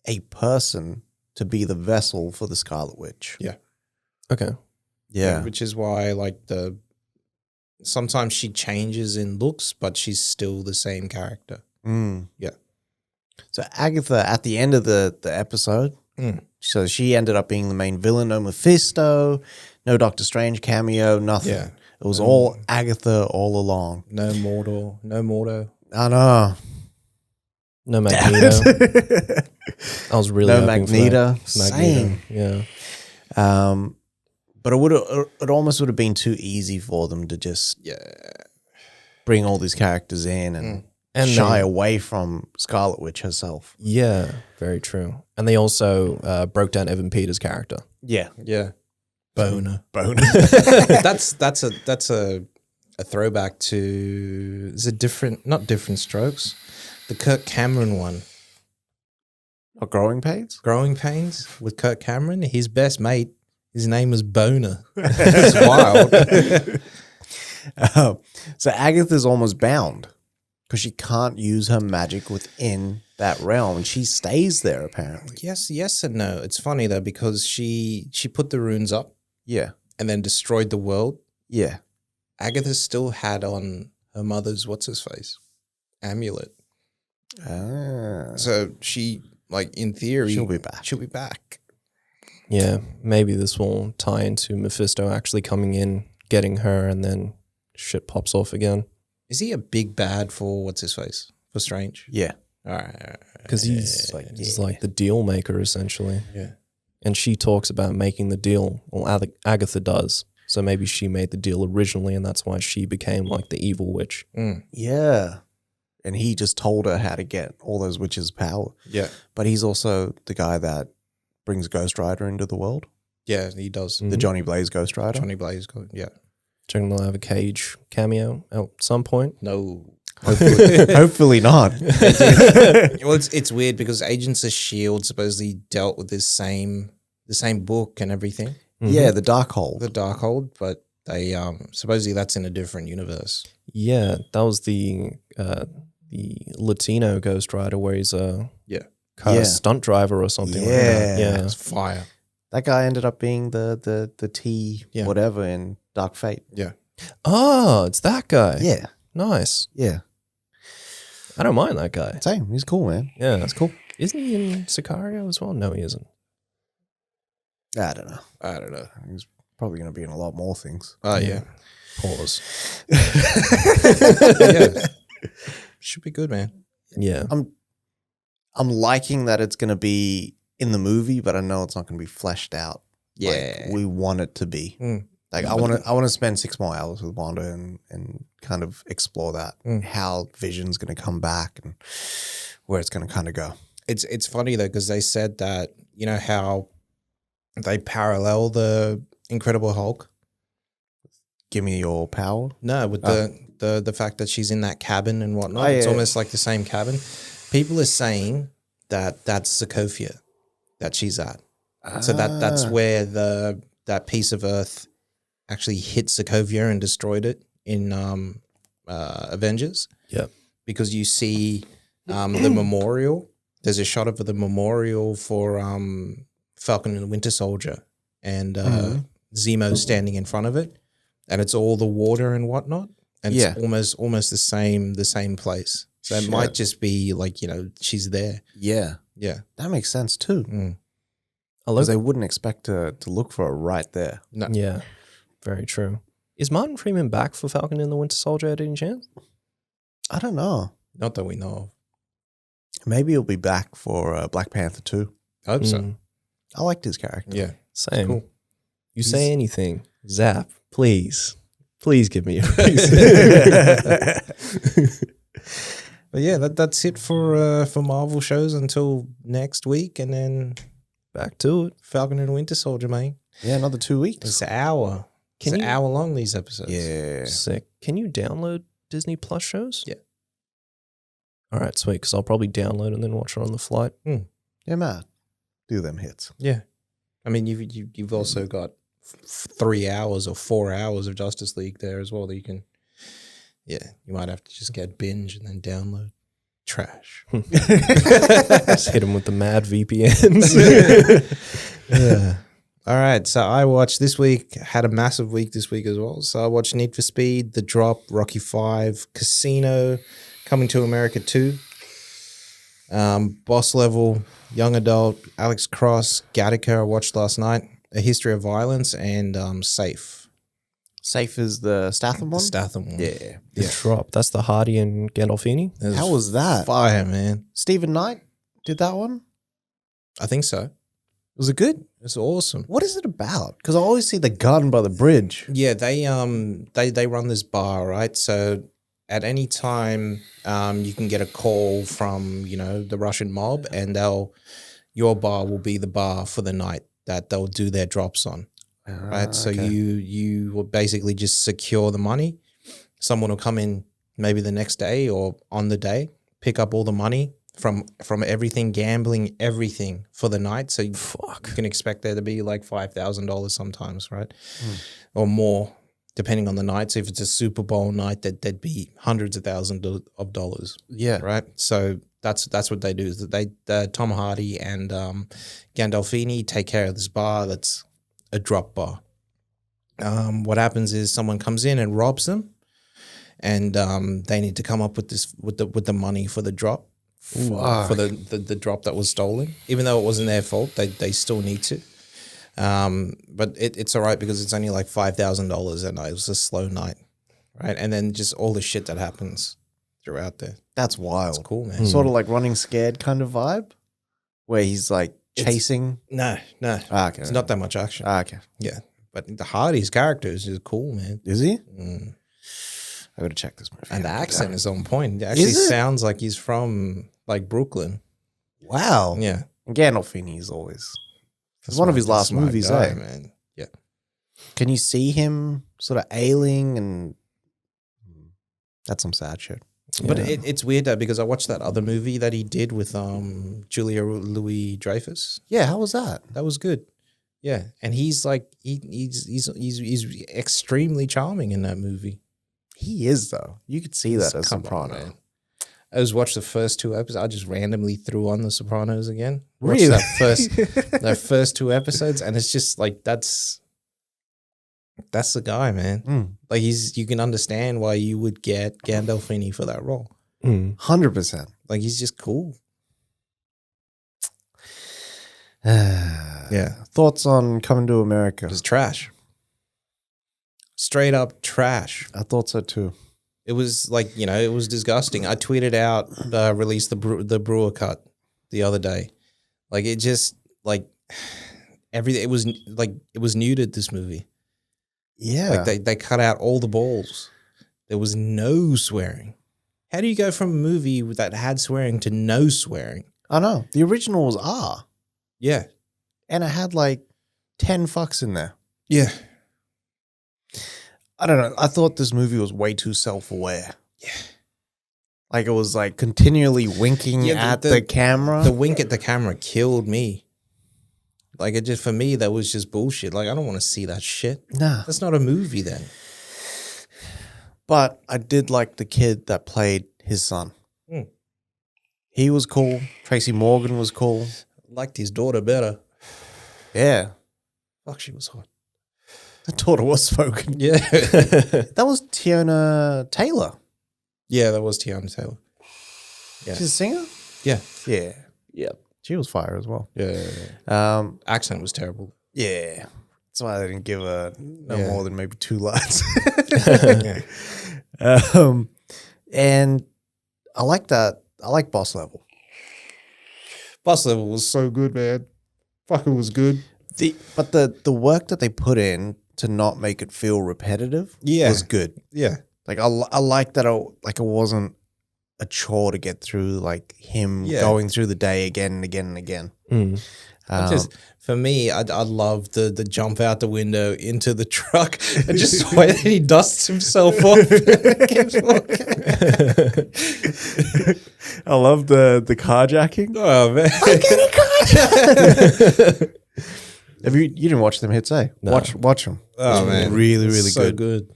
a person to be the vessel for the Scarlet Witch." yeah. Okay. Yeah, Which is why sometimes she changes in looks, but she's still the same character. Yeah. So Agatha, at the end of the episode, so she ended up being the main villain. No Mephisto, no Doctor Strange cameo, nothing. Yeah. It was all Agatha all along. No Mordo. I know. No Magneto. I was really No hoping for Magneto. that. Same. Yeah. But it almost would have been too easy for them to just bring all these characters in and shy away from Scarlet Witch herself. Yeah, very true. And they also broke down Evan Peters' character. Yeah. Yeah. Boner. Bonus. That's a throwback to not different strokes. The Kirk Cameron one. Or Growing Pains? Growing Pains with Kirk Cameron. His best mate, his name was Boner. It's wild. So Agatha's almost bound because she can't use her magic within that realm, and she stays there apparently. Yes and no. It's funny though because she put the runes up Yeah. and then destroyed the world. Yeah. Agatha still had on her mother's what's-his-face amulet. So she, like, in theory, She'll be back. She'll be back. Yeah, maybe this will tie into Mephisto actually coming in, getting her, and then shit pops off again. Is he a big bad for what's-his-face? For Strange? Yeah. All right. Because he's like the deal maker, essentially. Yeah. And she talks about making the deal. Well, Agatha does. So maybe she made the deal originally, and that's why she became like the evil witch. Yeah. And he just told her how to get all those witches' power. Yeah. But he's also the guy that brings Ghost Rider into the world. Yeah, he does. The Johnny Blaze Ghost Rider. Johnny Blaze, yeah. Do you reckon they'll have a Cage cameo at some point? No. Hopefully not. Well, it's weird because Agents of S.H.I.E.L.D. supposedly dealt with the same book and everything, Yeah, the Darkhold. the Darkhold, but they supposedly that's in a different universe. Yeah, that was the Latino Ghost Rider where he's a Yeah. stunt driver or something. Like Yeah. that. Yeah. It's fire. That guy ended up being the T Yeah. whatever in Dark Fate. Yeah. Oh, it's that guy. Yeah. Nice. Yeah. I don't mind that guy. Same. He's cool, man. Yeah, that's cool. Isn't he in Sicario as well? No, he isn't. I don't know. I don't know. He's probably going to be in a lot more things. Oh yeah. Pause. Yeah. Should be good, man. Yeah. I'm liking that it's going to be in the movie, but I know it's not going to be fleshed out. Yeah. Like we want it to be. Like I want to spend 6 more hours with Wanda and kind of explore that how Vision's going to come back and where it's going to kind of go. It's funny though because they said that you know how they parallel the Incredible Hulk. Give me your power. No, with the fact that she's in that cabin and whatnot. Oh, yeah, it's yeah. almost like the same cabin. People are saying that that's Sokovia that she's at. So that's where that piece of Earth actually hit Sokovia and destroyed it in Avengers. Yeah. Because you see the memorial. There's a shot of the memorial for Falcon and the Winter Soldier and Zemo standing in front of it. And it's all the water and whatnot. And it's almost the same place. So it might just be like, you know, she's there. Yeah. Yeah. That makes sense too. I love Because they wouldn't expect to look for it right there. No. Yeah. Very true. Is Martin Freeman back for Falcon and the Winter Soldier at any chance? I don't know. Not that we know of. Maybe he'll be back for Black Panther 2. I hope so. I liked his character. Yeah. Same. Cool. You say anything, Zap, please. Please give me a reason. But yeah, that's it for Marvel shows until next week. And then Back to it. Falcon and the Winter Soldier, mate. Yeah, another 2 weeks. It's an hour. It's an hour long, these episodes. Yeah. Sick. Can you download Disney Plus shows? Yeah. All right, sweet. Because I'll probably download and then watch it on the flight. Yeah, man. Do them hits. Yeah. I mean, you've also got 3 hours or 4 hours of Justice League there as well that you can, you might have to just get binge and then download. Trash. Just hit them with the mad VPNs. Yeah. All right. So I watched this week, had a massive week this week as well. So I watched Need for Speed, The Drop, Rocky 5, Casino, Coming to America 2, Boss Level, Young Adult, Alex Cross, Gattaca I watched last night, A History of Violence, and Safe. Safe is the Statham one? Statham one. Yeah. The Drop. That's the Hardy and Gandolfini? How was that? Fire, man. Stephen Knight did that one? I think so. Was it good? It's awesome. What is it about? Because I always see the gun by the bridge. Yeah, they run this bar, right? So at any time, you can get a call from, the Russian mob, and your bar will be the bar for the night that they'll do their drops on. Right. So okay. you will basically just secure the money. Someone will come in maybe the next day or on the day, pick up all the money from everything, gambling, everything for the night. So you can expect there to be like $5,000 sometimes, right? Or more, depending on the night. So if it's a Super Bowl night, there'd be hundreds of thousands of dollars. Yeah. Right. So that's what they do. Is that Tom Hardy and Gandolfini take care of this bar that's a drop bar. What happens is someone comes in and robs them, and they need to come up with the money for the drop, for the drop that was stolen. Even though it wasn't their fault, they still need to. But it's all right because it's only like $5,000 that night. It was a slow night, right? And then just all the shit that happens throughout there. That's wild. It's cool, man. Sort of like Running Scared kind of vibe, where he's like chasing. No. Okay. It's not that much action. Okay. Yeah. But the Hardy's character is just cool, man. Is he? Mm. I gotta check this movie. And the out. accent is on point. It actually sounds like he's from like Brooklyn. Wow. Yeah. Gandolfini is always. It's one of his last movies, guy, man. Yeah. Can you see him sort of ailing and that's some sad shit. But it's weird though because I watched that other movie that he did with Julia Louis-Dreyfus. Yeah, how was that? That was good. Yeah, and he's like he's extremely charming in that movie. He is though. You could see that as Soprano. Man. I just watched the first 2 episodes. I just randomly threw on The Sopranos again. Really? Watched that first 2 episodes, and it's just like that's the guy, man. Like you can understand why you would get Gandolfini for that role. 100%. Like he's just cool. Yeah. Thoughts on Coming to America? It was trash. Straight up trash. I thought so too. It was like, it was disgusting. I tweeted out, released the Brewer cut the other day. Like it just like everything. It was neutered, this movie. Yeah. Like they cut out all the balls. There was no swearing. How do you go from a movie that had swearing to no swearing? I know. The original was R. Yeah. And it had like 10 fucks in there. Yeah. I don't know. I thought this movie was way too self-aware. Yeah. Like it was like continually winking at the camera. The wink at the camera killed me. Like it just, for me, that was just bullshit. Like I don't want to see that shit. Nah. That's not a movie then. But I did like the kid that played his son. He was cool. Tracy Morgan was cool. Liked his daughter better. Yeah. Fuck, she was hot. The daughter was spoken. Yeah. That was Tiana Taylor. Yeah, that was Tiana Taylor. Yeah. She's a singer? Yeah. Yeah. Yeah. She was fire as well. Yeah. Accent was terrible. Yeah. That's why they didn't give her more than maybe 2 lines. And I like that. I like Boss Level. Boss Level was so good, man. Fucking was good. But the work that they put in to not make it feel repetitive was good. Yeah. Like I like that it wasn't a chore to get through, like him going through the day again and again and again. For me, I love the jump out the window into the truck and just the way that he dusts himself off. I love the carjacking. Oh man, I'm getting carjacked. You didn't watch them hits, eh? No. Watch them. Oh man, really, really so good.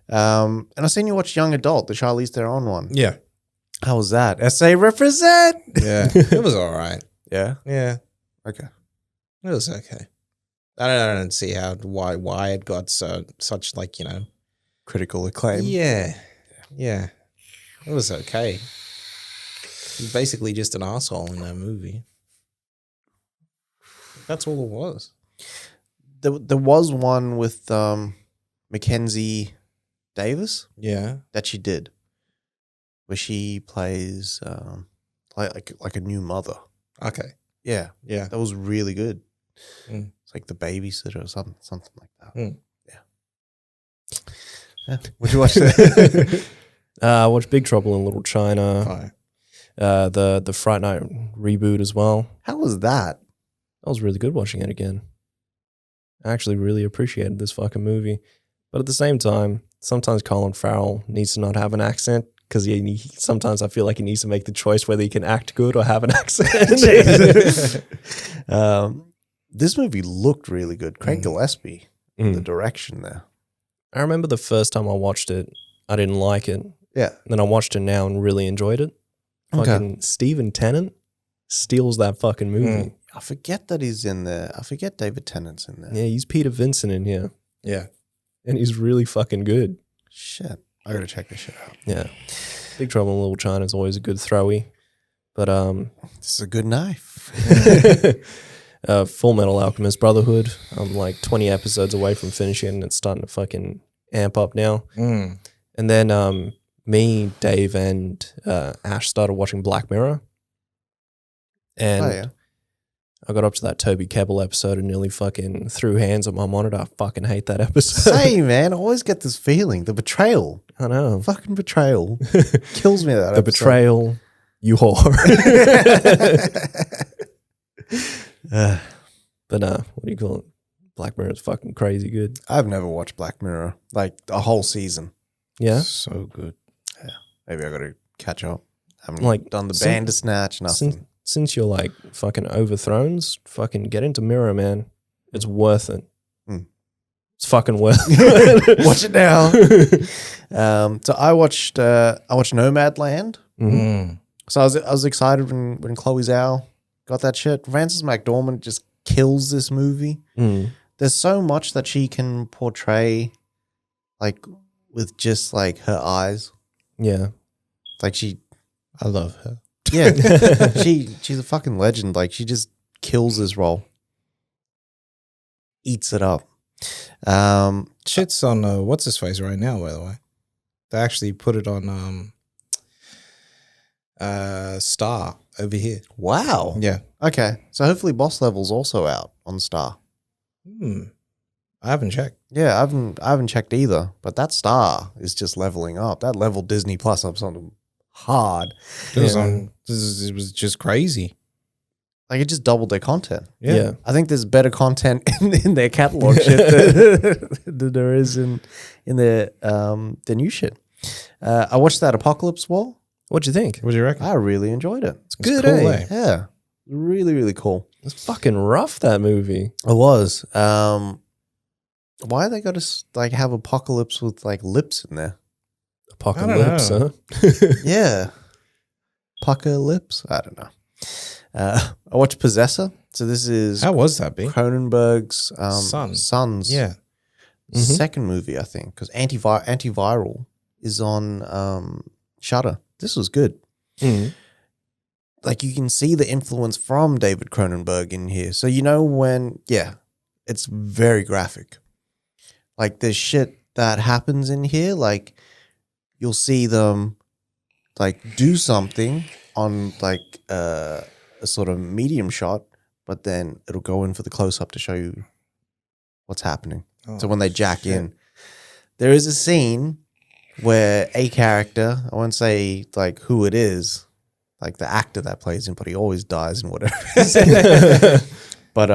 And I seen you watch Young Adult, the Charlize Theron one. Yeah. How was that? SA represent. Yeah, it was all right. Yeah. Yeah. Okay. It was okay. I don't see why it got such like, Critical acclaim. Yeah. It was okay. He's basically just an asshole in that movie. That's all it was. There was one with Mackenzie Davis. Yeah. That she did, where she plays like a new mother. Okay. Yeah. Yeah. That was really good. Mm. It's like The Babysitter or something like that. Mm. Yeah. Would you watch that? I watched Big Trouble in Little China. Fine. The Fright Night reboot as well. How was that? That was really good watching it again. I actually really appreciated this fucking movie. But at the same time, sometimes Colin Farrell needs to not have an accent because sometimes I feel like he needs to make the choice whether he can act good or have an accent. This movie looked really good. Craig Gillespie, the direction there. I remember the first time I watched it, I didn't like it. Yeah. Then I watched it now and really enjoyed it. Fucking Stephen Tennant steals that fucking movie. I forget that he's in there. I forget David Tennant's in there. Yeah, he's Peter Vincent in here. Yeah. And he's really fucking good. Shit. I gotta check this shit out. Yeah. Big Trouble in Little China is always a good throwy. But this is a good knife. Full Metal Alchemist Brotherhood. I'm like 20 episodes away from finishing and it's starting to fucking amp up now. And then me, Dave, and Ash started watching Black Mirror. And I got up to that Toby Kebbell episode and nearly fucking threw hands at my monitor. I fucking hate that episode. Same, man. I always get this feeling. The betrayal. I know. Fucking betrayal. Kills me, that The episode. betrayal, you whore. But what do you call it? Black Mirror is fucking crazy good. I've never watched Black Mirror. Like, a whole season. Yeah? So good. Maybe I got to catch up. Haven't Like, done the Bandersnatch, nothing. Since you're like fucking over Thrones, fucking get into Mirror, man. It's worth it. It's fucking worth it. Watch it now. So I watched Nomadland. So I was excited when Chloe Zhao got that shit. Frances McDormand just kills this movie. There's so much that she can portray, like, with just like her eyes. Yeah. Like I love her. Yeah, she's a fucking legend. Like, she just kills this role, eats it up. Shit's on what's his face right now, by the way. They actually put it on Star over here. Wow. Yeah. Okay, so hopefully Boss Level's also out on Star. I haven't checked. Yeah, I haven't checked either. But that Star is just leveling up. That leveled Disney Plus up something hard. It was just crazy. Like, it just doubled their content. Yeah. I think there's better content in their catalog shit than there is in their new shit. I watched that Apocalypse War. What'd you think? What do you reckon? I really enjoyed it. It's good, cool, eh? Yeah, really, really cool. It's fucking rough, that movie. It was. Why they got to like have apocalypse with like lips in there? Apocalypse, huh? Yeah, apocalypse. I don't know. I watched Possessor. So this is How was that, B? Cronenberg's son's Yeah. second movie, I think, because Antiviral is on Shudder. This was good. Like, you can see the influence from David Cronenberg in here. So it's very graphic. Like, there's shit that happens in here. Like, you'll see them like do something on like a sort of medium shot, but then it'll go in for the close up to show you what's happening. So when they jack in, there is a scene where a character, I won't say like who it is, like the actor that plays him, but he always dies in whatever. But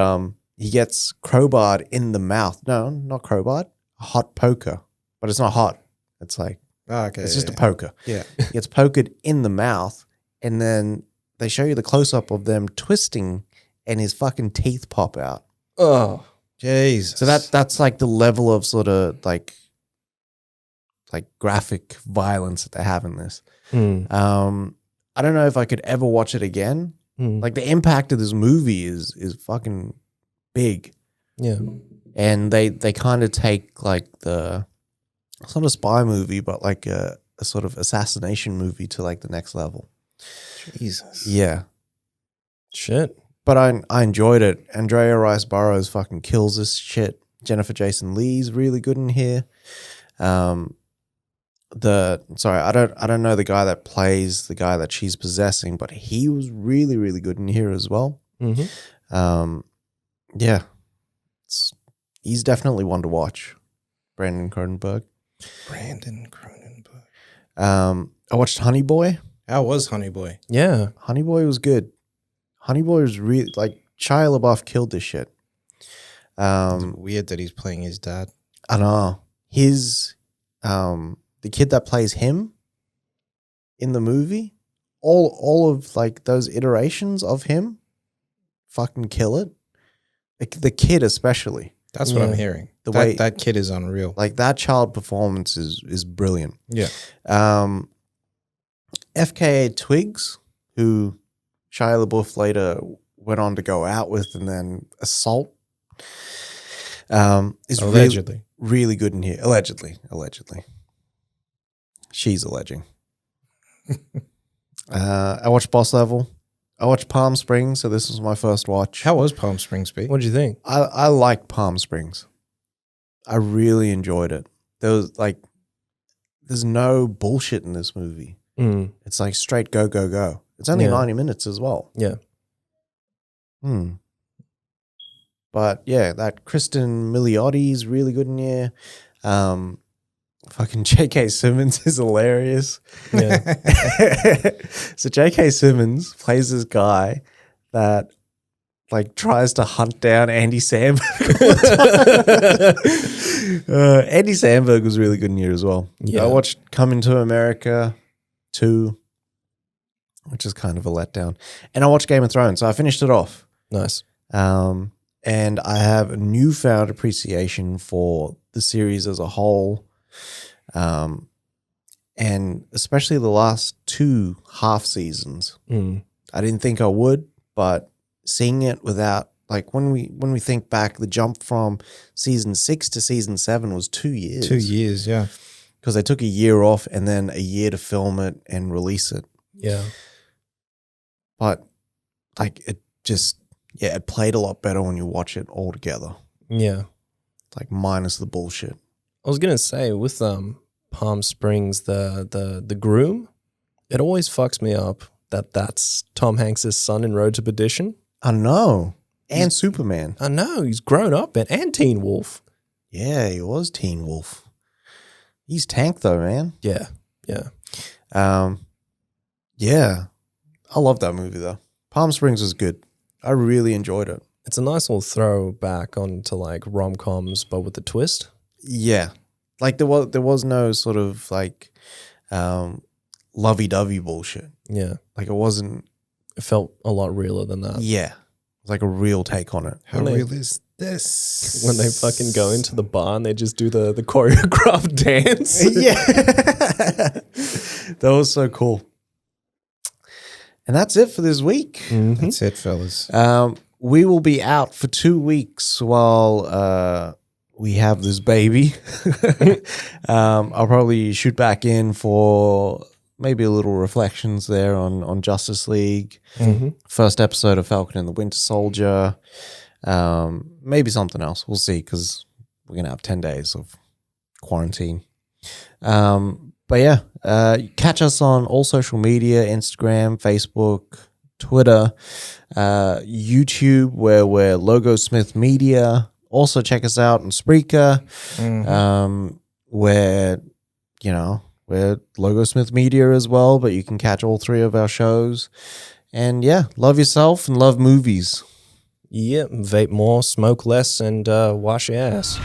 he gets crowbarred in the mouth. No, not crowbarred. A hot poker, but it's not hot. It's like it's just a poker. Yeah. He gets pokered in the mouth, and then they show you the close up of them twisting, and his fucking teeth pop out. Oh, Jesus. So that's like the level of sort of like graphic violence that they have in this. I don't know if I could ever watch it again. Like, the impact of this movie is fucking big. Yeah. And they kind of take like it's not a spy movie, but like a sort of assassination movie to like the next level. Jesus. Yeah. Shit. But I enjoyed it. Andrea Rice Burroughs fucking kills this shit. Jennifer Jason Leigh's really good in here. I don't know the guy that plays the guy that she's possessing, but he was really, really good in here as well. Yeah. He's definitely one to watch. Brandon Cronenberg. I watched Honey Boy. How was Honey Boy? Yeah. Honey Boy was good. Honey Boy was really, like, Shia LaBeouf killed this shit. It's weird that he's playing his dad. I know. His, the kid that plays him in the movie, all of, like, those iterations of him fucking kill it. Like, the kid especially. That's what I'm hearing. That kid is unreal. Like, that child performance is brilliant. Yeah. FKA Twigs, who Shia LaBeouf later went on to go out with and then assault, is Allegedly. really good in here. Allegedly. She's alleging. I watched Boss Level. I watched Palm Springs, so this was my first watch. How was Palm Springs, Pete? What'd you think? I like Palm Springs. I really enjoyed it. There's no bullshit in this movie. It's like straight go, go, go. It's only 90 minutes as well. Yeah. But yeah, that Kristen Milioti is really good in here. Fucking J.K. Simmons is hilarious. Yeah. So J.K. Simmons plays this guy that like tries to hunt down Andy Samberg. Andy Samberg was really good in here as well. Yeah. I watched Coming to America 2, which is kind of a letdown. And I watched Game of Thrones, so I finished it off. Nice. And I have a newfound appreciation for the series as a whole. And especially the last 2 half seasons. I didn't think I would, but seeing it without, like, when we think back, the jump from season 6 to season 7 was 2 years. 2 years, yeah. Because they took a year off and then a year to film it and release it. Yeah. But like it just, yeah, it played a lot better when you watch it all together. Yeah. Like minus the bullshit. I was gonna say with Palm Springs, the groom, it always fucks me up that that's Tom Hanks' son in Road to Perdition. I know. And Superman. I know, he's grown up and Teen Wolf. Yeah, he was Teen Wolf. He's Tank though, man. Yeah, yeah. Yeah. I love that movie though. Palm Springs was good. I really enjoyed it. It's a nice little throwback onto like rom-coms, but with a twist. Yeah. Like there was no sort of like lovey-dovey bullshit. Yeah. Like it wasn't. It felt a lot realer than that. Yeah. It was like a real take on it. How real is this? When they fucking go into the bar and they just do the choreographed dance. Yeah. That was so cool. And that's it for this week. That's it, fellas. We will be out for 2 weeks while we have this baby. I'll probably shoot back in for maybe a little reflections there on Justice League. First episode of Falcon and the Winter Soldier. Maybe something else. We'll see, because we're going to have 10 days of quarantine. But yeah, catch us on all social media, Instagram, Facebook, Twitter, YouTube, where we're Logosmith Media. Also check us out on Spreaker, where, you know, we're Logosmith Media as well, but you can catch all 3 of our shows. And yeah, love yourself and love movies. Yeah, vape more, smoke less, and wash your ass.